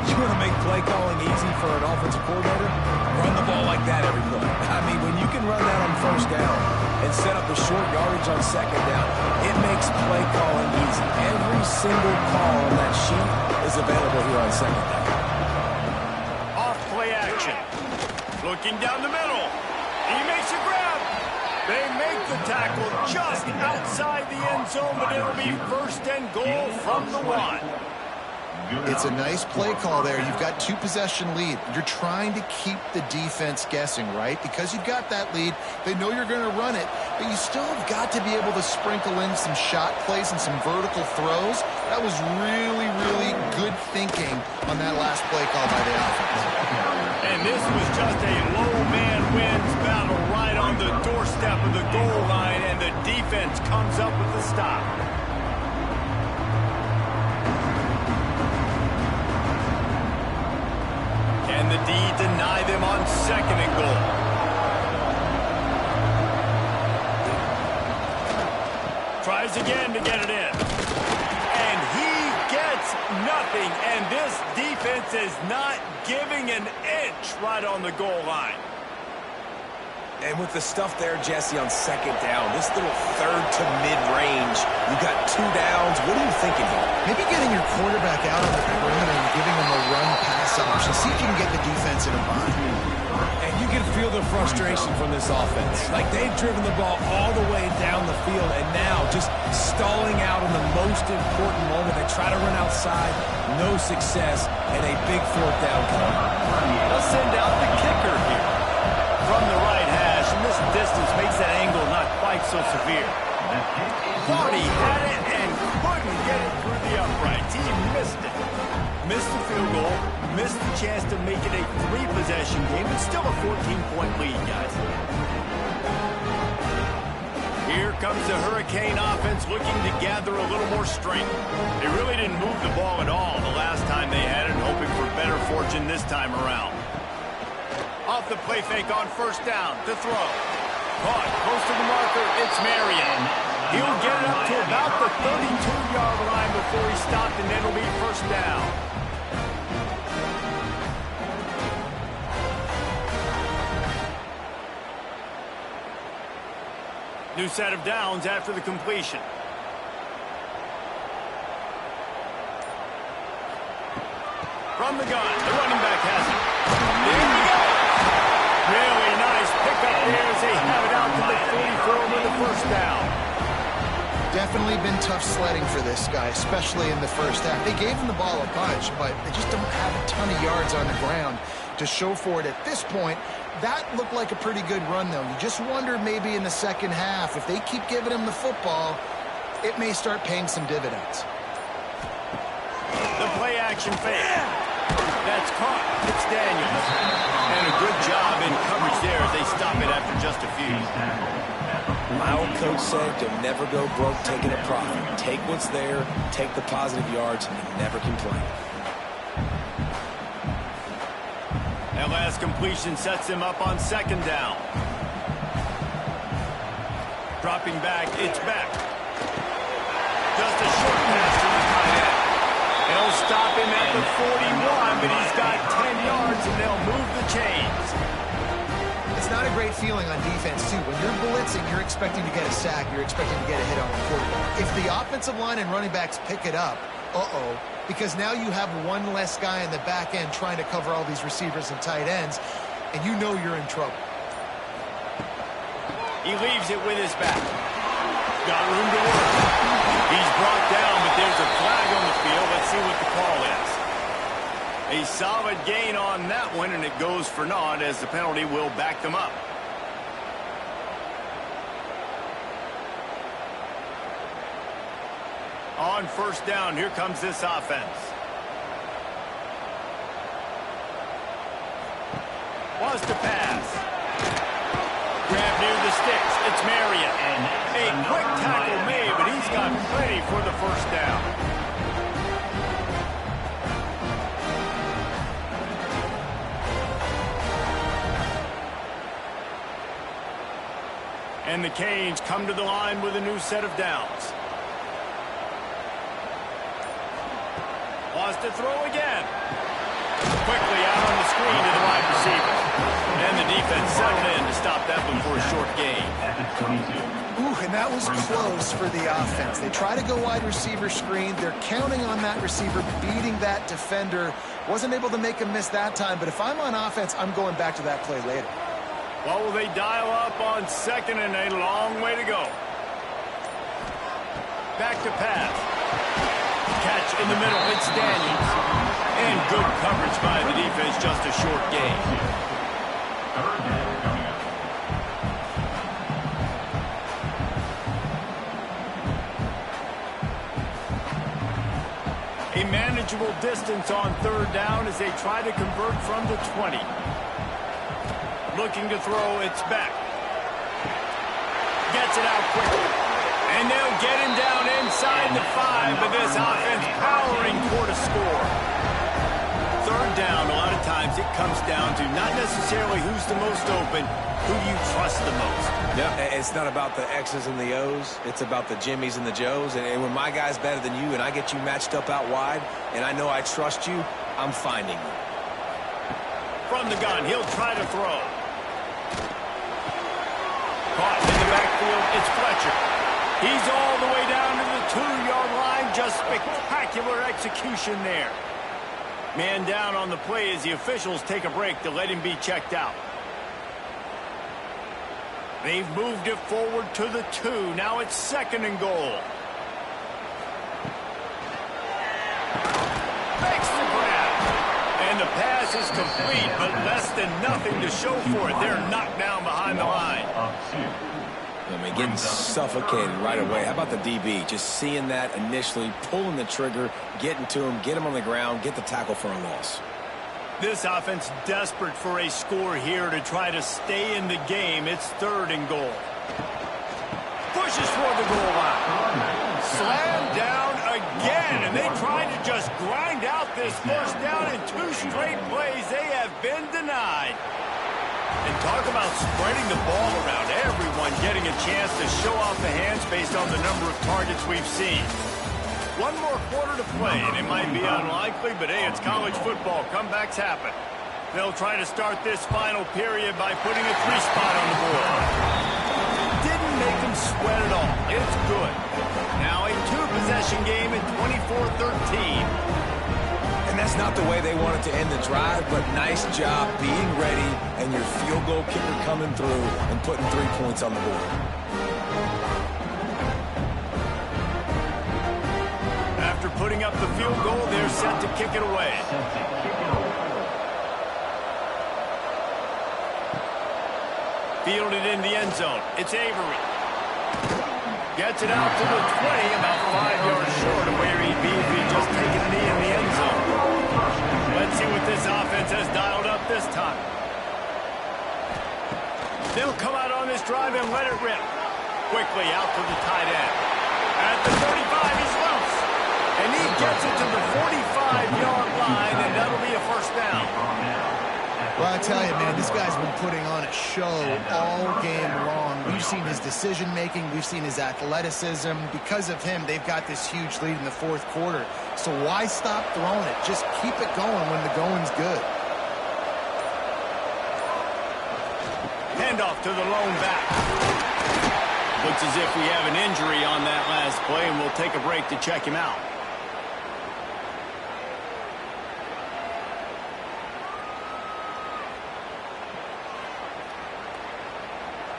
You want to make play calling easy for an offensive coordinator? Run the ball like that every play. I mean, when you can run that on first down and set up a short yardage on second down, it makes play calling easy. Every single call on that sheet is available here on second down. Off play action. Looking down the middle. He makes a grab. They make the tackle just outside the end zone, but it'll be first and goal from the 1. It's a nice play call there. You've got 2-possession lead. You're trying to keep the defense guessing, right? Because you've got that lead, they know you're going to run it, but you still have got to be able to sprinkle in some shot plays and some vertical throws. That was really, really good thinking on that last play call by the offense. And this was just a low man wins battle right on the doorstep of the goal line, and the defense comes up with the stop. And the D deny them on second and goal. Tries again to get it in. And he gets nothing. And this defense is not giving an inch right on the goal line. And with the stuff there, Jesse, on second down, this little third to mid-range, you got 2 downs. What are you thinking here? Maybe getting your quarterback out on the perimeter and giving him a run-pass option. See if you can get the defense in a bind. And you can feel the frustration from this offense. Like, they've driven the ball all the way down the field, and now just stalling out in the most important moment. They try to run outside, no success, and a big fourth down coming. They'll send out the kicker here from the right hash, and this distance makes that angle not quite so severe. Thought he had it and couldn't get it through the uprights. He missed it. Missed the field goal, missed the chance to make it a 3-possession game, but still a 14-point lead, guys. Here comes the Hurricane offense looking to gather a little more strength. They really didn't move the ball at all the last time they had it, hoping for better fortune this time around. Off the play fake on first down to throw. Caught close to the marker. It's Marion. He'll get it up to about the 32-yard line before he stopped, and then it'll be first down. New set of downs after the completion. From the gun, the running back has it. There we go. Really nice pickup there as they have it out to the 44 with the first down. Definitely been tough sledding for this guy, especially in the first half. They gave him the ball a bunch, but they just don't have a ton of yards on the ground to show for it at this point. That looked like a pretty good run, though. You just wonder maybe in the second half, if they keep giving him the football, it may start paying some dividends. The play action fake. That's caught. It's Daniels. And a good job in coverage there as they stop it after just a few. My old coach said to never go broke taking a profit. Take what's there, take the positive yards, and never complain. That last completion sets him up on second down. Dropping back, it's back. Just a short pass to the tight end. They'll stop him at the 41, but he's got 10 yards, and they'll move the chains. It's not a great feeling on defense, too. When you're blitzing, you're expecting to get a sack. You're expecting to get a hit on the quarterback. If the offensive line and running backs pick it up, because now you have one less guy in the back end trying to cover all these receivers and tight ends, and you know you're in trouble. He leaves it with his back. Got room to work. He's brought down, but there's a flag on the field. Let's see what the call is. A solid gain on that one, and it goes for naught as the penalty will back them up. On first down, here comes this offense. Wants to pass. Grab near the sticks. It's Marion. A quick tackle made, but he's got plenty for the first down. And the Canes come to the line with a new set of downs. Wants to throw again. Quickly out on the screen to the wide receiver. And the defense settled in to stop that one for a short gain. Ooh, and that was close for the offense. They try to go wide receiver screen. They're counting on that receiver beating that defender. Wasn't able to make him miss that time, but if I'm on offense, I'm going back to that play later. What will they dial up on second and a long way to go? Back to pass. Catch in the middle, it's Daniels. And good coverage by the defense, just a short gain. A manageable distance on third down as they try to convert from the 20. Looking to throw, it's back. Gets it out quickly. And they'll get him down inside the 5, but this offense powering toward a score. Third down, a lot of times it comes down to not necessarily who's the most open, who do you trust the most? Yeah, it's not about the X's and the O's. It's about the Jimmys and the Joes. And when my guy's better than you and I get you matched up out wide and I know I trust you, I'm finding you. From the gun, he'll try to throw. Caught in the backfield, it's Fletcher. He's all the way down to the 2-yard line. Just spectacular execution there. Man down on the play as the officials take a break to let him be checked out. They've moved it forward to the 2. Now it's second and goal. Makes the grab. And the pass is complete, but less than nothing to show for it. They're knocked down behind the line. I mean, getting suffocated right away. How about the DB? Just seeing that initially, pulling the trigger, getting to him, get him on the ground, get the tackle for a loss. This offense desperate for a score here to try to stay in the game. It's third and goal. Pushes for the goal line. Slammed down again, and they try to just grind out this first down in 2 straight plays. They have been denied. And talk about spreading the ball around. Everyone getting a chance to show off the hands based on the number of targets we've seen. One more quarter to play, and it might be unlikely, but hey, it's college football. Comebacks happen. They'll try to start this final period by putting a 3-spot on the board. Didn't make them sweat at all. It's good. Now a 2-possession game at 24-13. And that's not the way they wanted to end the drive, but nice job being ready and your field goal kicker coming through and putting 3 points on the board. After putting up the field goal, they're set to kick it away. Fielded in the end zone. It's Avery. Gets it out to the 20, about 5 yards short of where he'd be if he'd just taken a knee in the end zone. Let's see what this offense has dialed up this time. They'll come out on this drive and let it rip. Quickly out to the tight end. At the 35, he's loose. And he gets it to the 45-yard line, and that'll be a first down. Well, I tell you, man, this guy's been putting on a show all game long. We've seen his decision-making. We've seen his athleticism. Because of him, they've got this huge lead in the 4th quarter. So why stop throwing it? Just keep it going when the going's good. Handoff to the lone back. Looks as if we have an injury on that last play, and we'll take a break to check him out.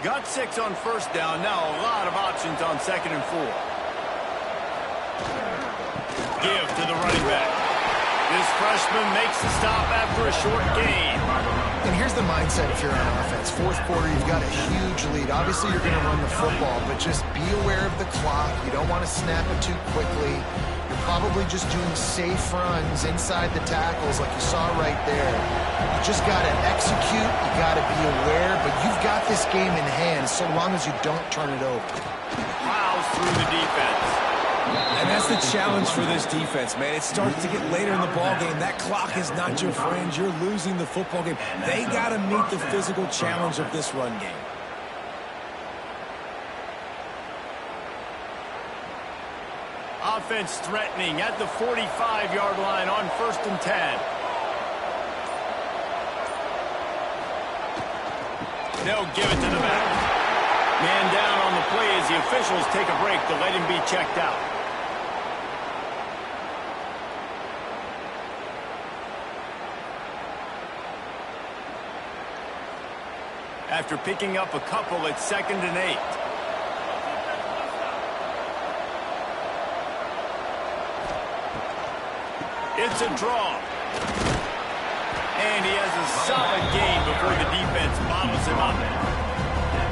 Got 6 on first down. Now a lot of options on 2nd and 4. Give to the running back. This freshman makes the stop after a short gain. And here's the mindset if you're on offense. Fourth quarter, you've got a huge lead. Obviously, you're going to run the football, but just be aware of the clock. You don't want to snap it too quickly. You're probably just doing safe runs inside the tackles like you saw right there. You just got to execute. You got to be aware, but you've got this game in hand so long as you don't turn it over. Plows through the defense. And that's the challenge for this defense, man. It starts to get later in the ballgame. That clock is not your friend. You're losing the football game. They got to meet the physical challenge of this run game. Offense threatening at the 45-yard line on 1st and 10. They'll give it to the back. Man down on the play as the officials take a break to let him be checked out. After picking up a couple, it's 2nd and 8. It's a draw. And he has a solid gain before the defense bottles him up.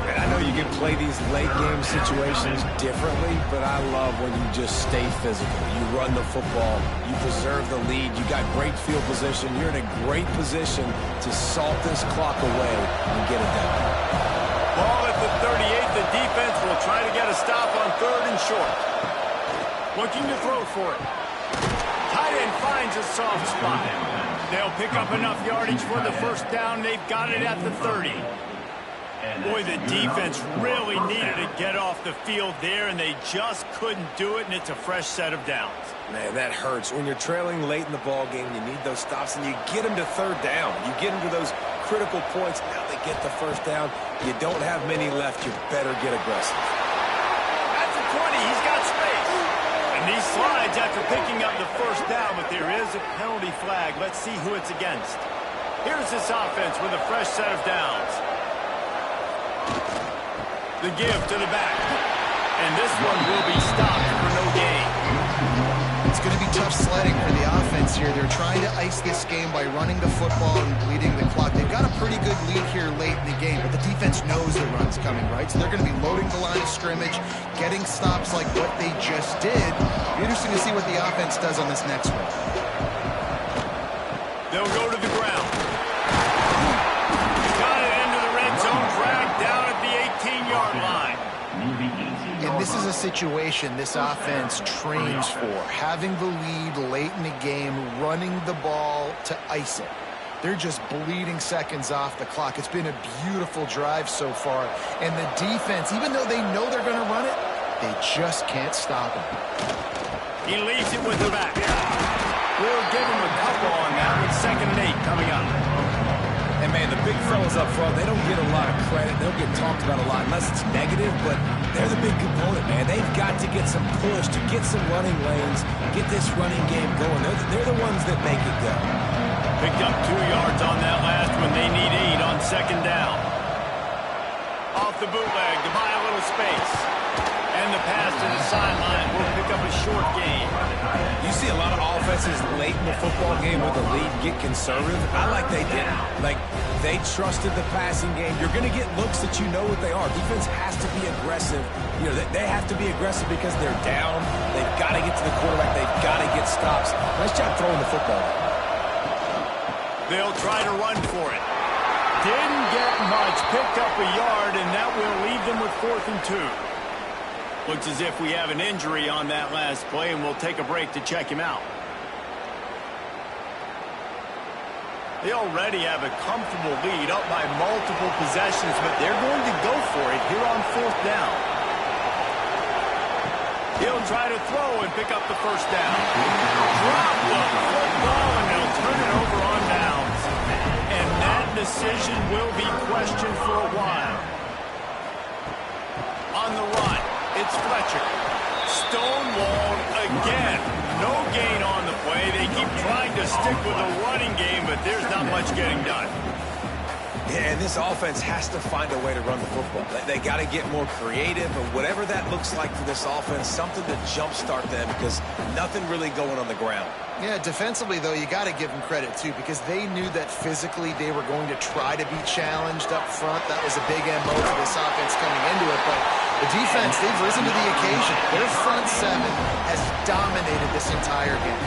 And I know you can play these late game situations differently, but I love when you just stay physical. You run the football, you preserve the lead, you got great field position, you're in a great position to salt this clock away and get it done. Ball at the 38, the defense will try to get a stop on 3rd and short. Looking to throw for it. Tight end finds a soft spot. They'll pick up enough yardage for the 1st down. They've got it at the 30. Boy, the defense really needed to get off the field there, and they just couldn't do it, and it's a fresh set of downs. Man, that hurts. When you're trailing late in the ball game, you need those stops, and you get them to 3rd down. You get them to those critical points. Now they get the 1st down. You don't have many left. You better get aggressive. At the 20, he's got space. And he slides after picking up the 1st down, but there is a penalty flag. Let's see who it's against. Here's this offense with a fresh set of downs. The give to the back. And this one will be stopped for no gain. It's going to be tough sledding for the offense here. They're trying to ice this game by running the football and bleeding the clock. They've got a pretty good lead here late in the game, but the defense knows the run's coming, right? So they're going to be loading the line of scrimmage, getting stops like what they just did. It'll be interesting to see what the offense does on this next one. They'll go to the ground. Got it into the red zone, dragged down at the 18-yard line. And this is a situation this offense trains for, having the lead late in the game, running the ball to ice it. They're just bleeding seconds off the clock. It's been a beautiful drive so far. And the defense, even though they know they're going to run it, they just can't stop it. He leaves it with the back. We'll give him a couple on that with 2nd and 8 coming up. And, man, the big fellas up front, they don't get a lot of credit. They don't get talked about a lot unless it's negative, but they're the big component, man. They've got to get some push, to get some running lanes, get this running game going. They're the ones that make it go. Picked up 2 yards on that last one. They need 8 on 2nd down. Off the bootleg to buy a little space. And the pass to the sideline will pick up a short gain. You see a lot of offenses late in the football game with a lead get conservative. I like they did. Like, they trusted the passing game. You're going to get looks that you know what they are. Defense has to be aggressive. You know, they have to be aggressive because they're down. They've got to get to the quarterback. They've got to get stops. Nice job throwing the football. They'll try to run for it. Didn't get much. Picked up a yard, and that will leave them with 4th and 2. Looks as if we have an injury on that last play, and we'll take a break to check him out. They already have a comfortable lead up by multiple possessions, but they're going to go for it here on 4th down. He'll try to throw and pick up the 1st down. Drop the football, and they'll turn it over on downs. And that decision will be questioned for a while. On the run. It's Fletcher. Stonewalled again. No gain on the play. They keep trying to stick with the running game, but there's not much getting done. Yeah, and this offense has to find a way to run the football. They got to get more creative, or whatever that looks like for this offense, something to jumpstart them, because nothing really going on the ground. Yeah, defensively, though, you got to give them credit, too, because they knew that physically they were going to try to be challenged up front. That was a big MO for this offense coming into it. But the defense, they've risen to the occasion. Their front seven has dominated this entire game.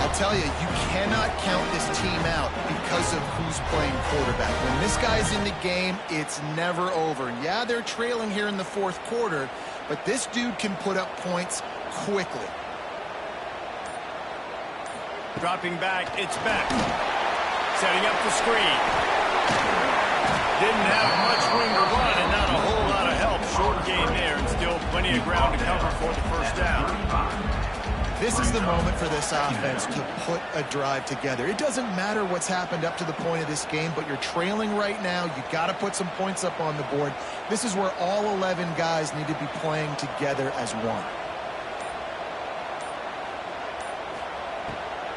I'll tell you, you cannot count this team out because of who's playing quarterback. When this guy's in the game, it's never over. Yeah, they're trailing here in the fourth quarter, but this dude can put up points quickly. Dropping back, it's back. Setting up the screen. Didn't have much room to run and not a whole lot of help. Short game there and still plenty of ground to cover for the first down. This is the moment for this offense to put a drive together. It doesn't matter what's happened up to the point of this game, but you're trailing right now. You got to put some points up on the board. This is where all 11 guys need to be playing together as one.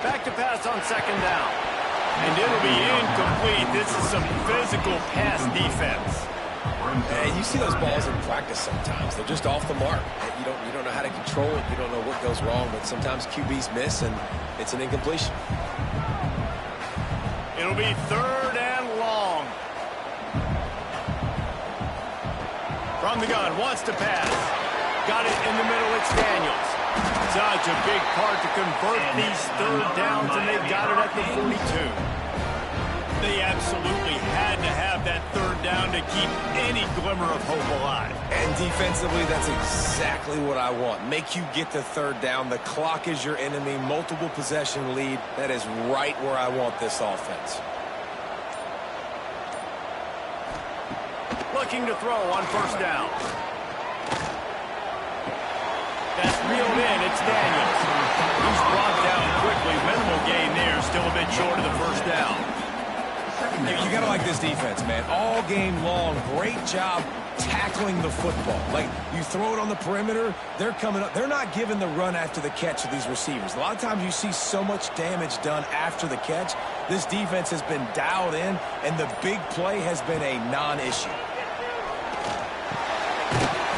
Back to pass on second down. And it'll be incomplete. This is some physical pass defense. And you see those balls in practice sometimes. They're just off the mark. You don't know how to control it. You don't know what goes wrong, but sometimes QBs miss, and it's an incompletion. It'll be third and long. From the gun, wants to pass. Got it in the middle, it's Daniels. Such a big part to convert these third downs, and they got it at the 42. They absolutely had to have that third down to keep any glimmer of hope alive. And defensively, that's exactly what I want. Make you get the third down. The clock is your enemy. Multiple possession lead. That is right where I want this offense. Looking to throw on first down. That's reeled in. It's Daniels. He's brought down quickly. Minimal gain there. Still a bit short of the first down. You got to like this defense, man. All game long, great job tackling the football. Like, you throw it on the perimeter, they're coming up. They're not giving the run after the catch to these receivers. A lot of times you see so much damage done after the catch. This defense has been dialed in, and the big play has been a non-issue.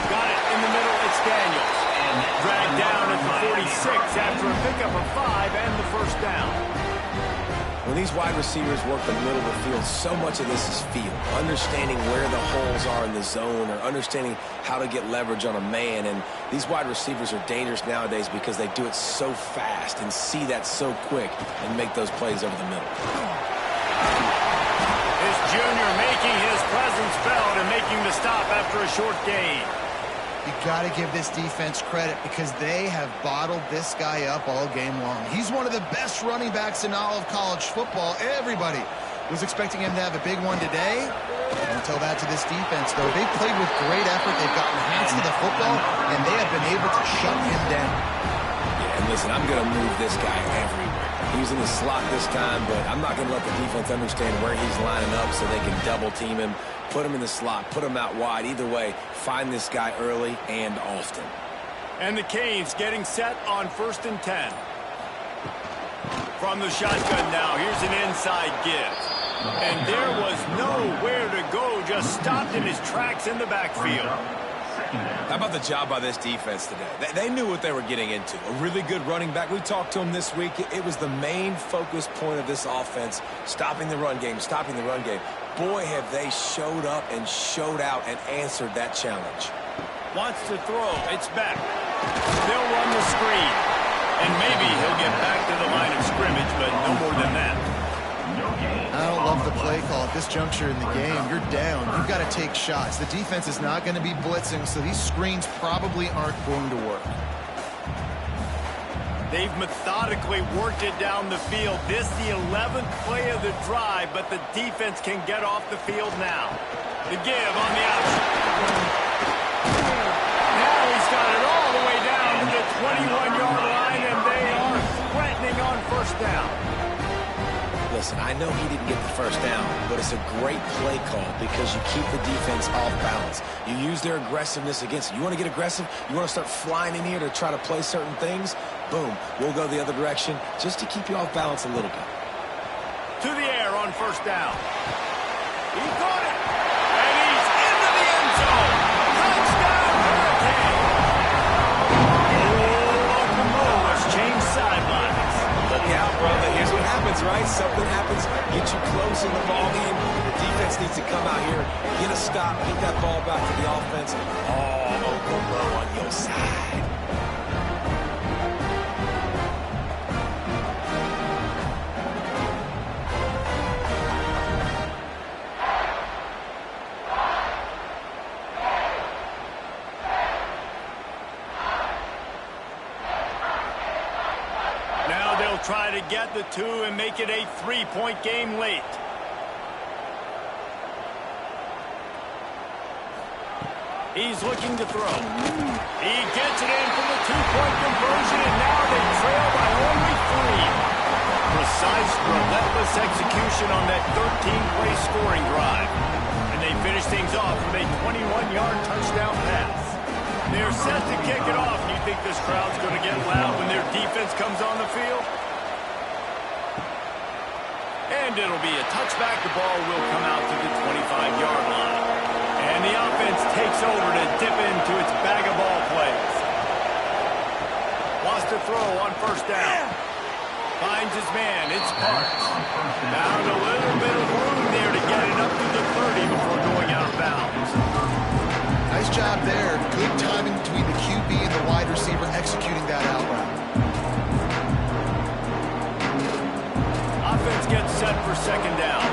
Got it in the middle. It's Daniels. And dragged down at the 46 after a pickup of 5 and the first down. When these wide receivers work the middle of the field, so much of this is feel. Understanding where the holes are in the zone, or understanding how to get leverage on a man. And these wide receivers are dangerous nowadays because they do it so fast and see that so quick and make those plays over the middle. This junior making his presence felt and making the stop after a short gain. You got to give this defense credit because they have bottled this guy up all game long. He's one of the best running backs in all of college football. Everybody was expecting him to have a big one today. Don't tell that to this defense, though. They played with great effort. They've gotten hands to the football, and they have been able to shut him down. Yeah, and listen, I'm going to move this guy everywhere. He's in the slot this time, but I'm not going to let the defense understand where he's lining up so they can double team him. Put him in the slot, put him out wide. Either way, find this guy early and often. And the Canes getting set on 1st and 10. From the shotgun now, here's an inside give. And there was nowhere to go, just stopped in his tracks in the backfield. How about the job by this defense today? They knew what they were getting into. A really good running back. We talked to him this week. It was the main focus point of this offense, stopping the run game, stopping the run game. Boy, have they showed up and showed out and answered that challenge. Wants to throw. It's back. They'll run the screen. And maybe he'll get back to the line of scrimmage, but no more than that. I don't love the play call at this juncture in the game. You're down. You've got to take shots. The defense is not going to be blitzing, so these screens probably aren't going to work. They've methodically worked it down the field. This the 11th play of the drive, but the defense can get off the field now. The give on the option. Now he's got it all the way down to the 21-yard line, and they are threatening on first down. Listen, I know he didn't get the first down, but it's a great play call because you keep the defense off balance. You use their aggressiveness against it. You want to get aggressive? You want to start flying in here to try to play certain things? Boom, we'll go the other direction just to keep you off balance a little bit. To the air on first down. He caught it. And he's into the end zone. Touchdown, Hurricane. Locomotives change sidelines. Look out, brother. Here's what happens, right? Something happens, get you close in the ball game. The defense needs to come out here, get a stop, get that ball back to the offense. All Oklahoma on your side. Try to get the two and make it a 3-point game late. He's looking to throw. He gets it in from the two-point conversion, and now they trail by only 3. Precise, relentless execution on that 13-play scoring drive. And they finish things off with a 21-yard touchdown pass. They're set to kick it off. You think this crowd's going to get loud when their defense comes on the field? And it'll be a touchback. The ball will come out to the 25-yard line. And the offense takes over to dip into its bag of ball plays. Wants to throw on first down. Finds his man. It's Parks. Found a little bit of room there to get it up to the 30 before going out of bounds. Nice job there. Good timing between the QB and the wide receiver executing that out route. Offense gets set for second down.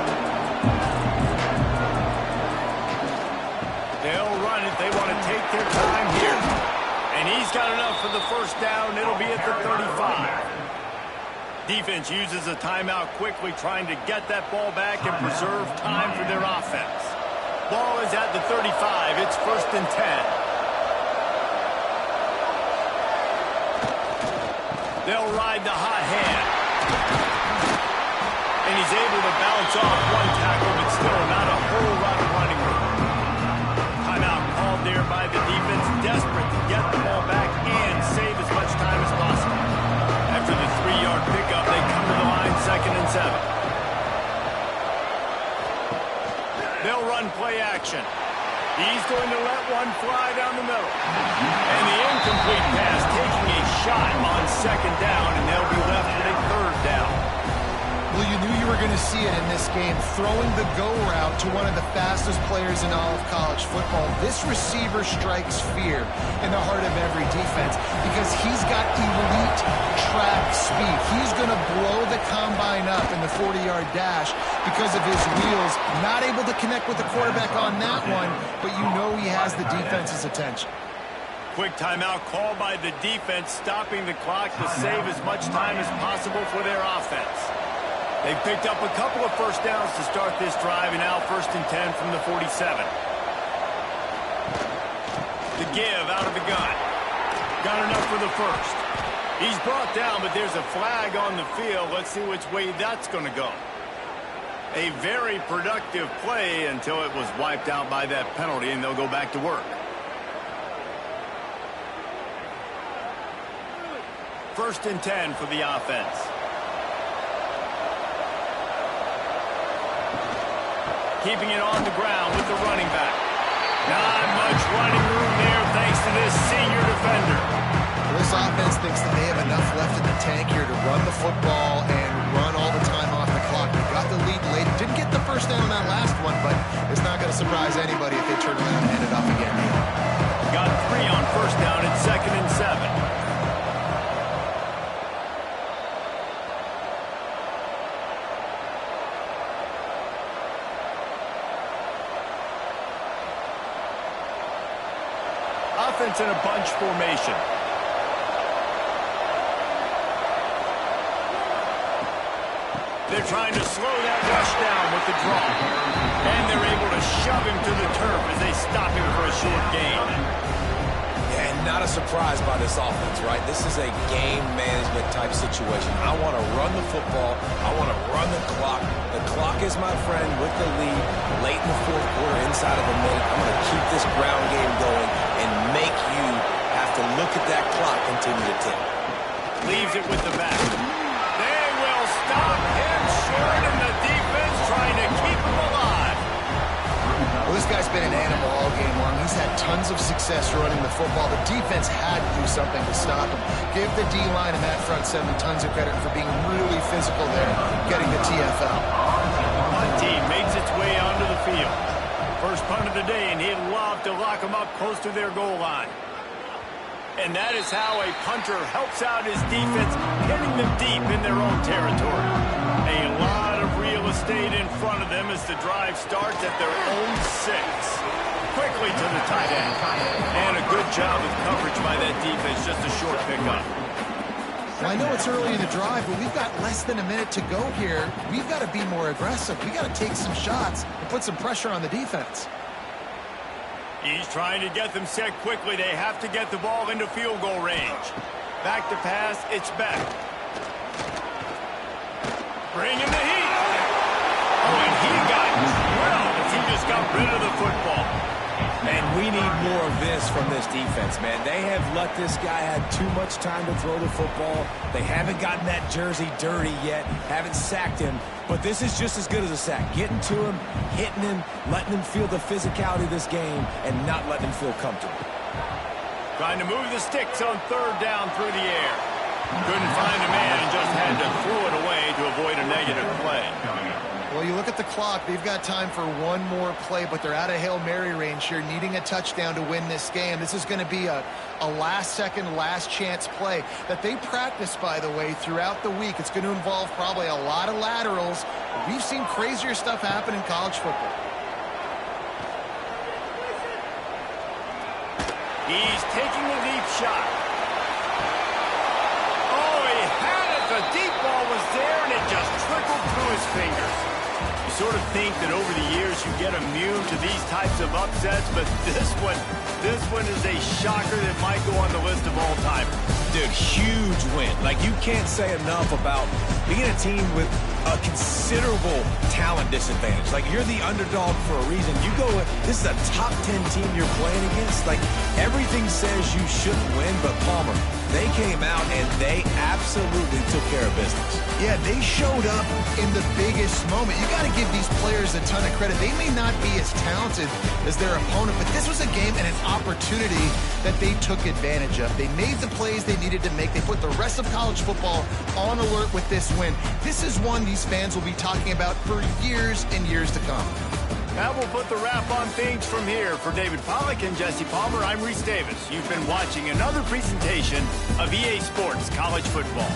They'll run it. They want to take their time here. And he's got enough for the first down. It'll be at the 35. Defense uses a timeout quickly, trying to get that ball back and preserve time for their offense. Ball is at the 35. It's 1st and 10. They'll ride the hot hand. And he's able to bounce off one tackle, but still not a whole lot of running room. Timeout called there by the defense, desperate to get the ball back and save as much time as possible. After the 3-yard pickup, they come to the line 2nd and 7. They'll run play action. He's going to let one fly down the middle. And the incomplete pass taking a shot on 2nd down, and they'll be left with a 3rd down. Well, you knew you were going to see it in this game, throwing the go route to one of the fastest players in all of college football. This receiver strikes fear in the heart of every defense because he's got elite track speed. He's going to blow the combine up in the 40-yard dash because of his wheels. Not able to connect with the quarterback on that one, but you know he has the defense's attention. Quick timeout called by the defense, stopping the clock to save as much time as possible for their offense. They've picked up a couple of first downs to start this drive, and now 1st and 10 from the 47. The give out of the gun. Got enough for the first. He's brought down, but there's a flag on the field. Let's see which way that's going to go. A very productive play until it was wiped out by that penalty, and they'll go back to work. 1st and 10 for the offense. Keeping it on the ground with the running back. Not much running room there thanks to this senior defender. This offense thinks that they have enough left in the tank here to run the football and run all the time off the clock. They got the lead late. Didn't get the first down on that last one, but it's not going to surprise anybody if they turn around and hand it off again. Got 3 on first down at 2nd and 7. Offense in a bunch formation. They're trying to slow that rush down with the draw. And they're able to shove him to the turf as they stop him for a short gain. And not a surprise by this offense, right? This is a game management type situation. I want to run the football. I want to run the clock. The clock is my friend with the lead late in the 4th quarter, inside of a minute. I'm going to keep this ground game going and make you have to look at that clock continue to tick. Leaves it with the back. They will stop him short, and the defense trying to keep him alive. Well, this guy's been an animal all game long. He's had tons of success running the football. The defense had to do something to stop him. Give the D-line and that front seven tons of credit for being really physical there, getting the TFL. Punt team makes its way onto the field. First punt of the day, and he'd love to lock them up close to their goal line. And that is how a punter helps out his defense, hitting them deep in their own territory. A lot of real estate in front of them as the drive starts at their own 6. Quickly to the tight end. And a good job of coverage by that defense, just a short pickup. Well, I know it's early in the drive, but we've got less than a minute to go here. We've got to be more aggressive. We've got to take some shots and put some pressure on the defense. He's trying to get them set quickly. They have to get the ball into field goal range. Back to pass, it's Beck. Bringing the heat. Oh, and he got drilled as he just got rid of the football. And we need more of this from this defense, man. They have let this guy have too much time to throw the football. They haven't gotten that jersey dirty yet, haven't sacked him. But this is just as good as a sack. Getting to him, hitting him, letting him feel the physicality of this game, and not letting him feel comfortable. Trying to move the sticks on third down through the air. Couldn't find a man and just had to throw it away to avoid a negative play. Well, you look at the clock. They've got time for one more play, but they're out of Hail Mary range here, needing a touchdown to win this game. This is going to be a last-second, last-chance play that they practice, by the way, throughout the week. It's going to involve probably a lot of laterals. We've seen crazier stuff happen in college football. He's taking a deep shot. Oh, he had it. The deep ball was there, and it just trickled through his fingers. You sort of think that over the years you get immune to these types of upsets, but this one is a shocker that might go on the list of all-timers. Dude, huge win. Like, you can't say enough about being a team with a considerable talent disadvantage. Like, you're the underdog for a reason. You go, this is a top 10 team you're playing against. Like, everything says you shouldn't win, but Palmer, they came out and they absolutely took care of business. Yeah, they showed up in the biggest moment. You got to give these players a ton of credit. They may not be as talented as their opponent, but this was a game and an opportunity that they took advantage of. They made the plays they needed to make. They put the rest of college football on alert with this win. This is one these fans will be talking about for years and years to come. That will put the wrap on things from here. For David Pollack and Jesse Palmer, I'm Reese Davis. You've been watching another presentation of EA Sports College Football.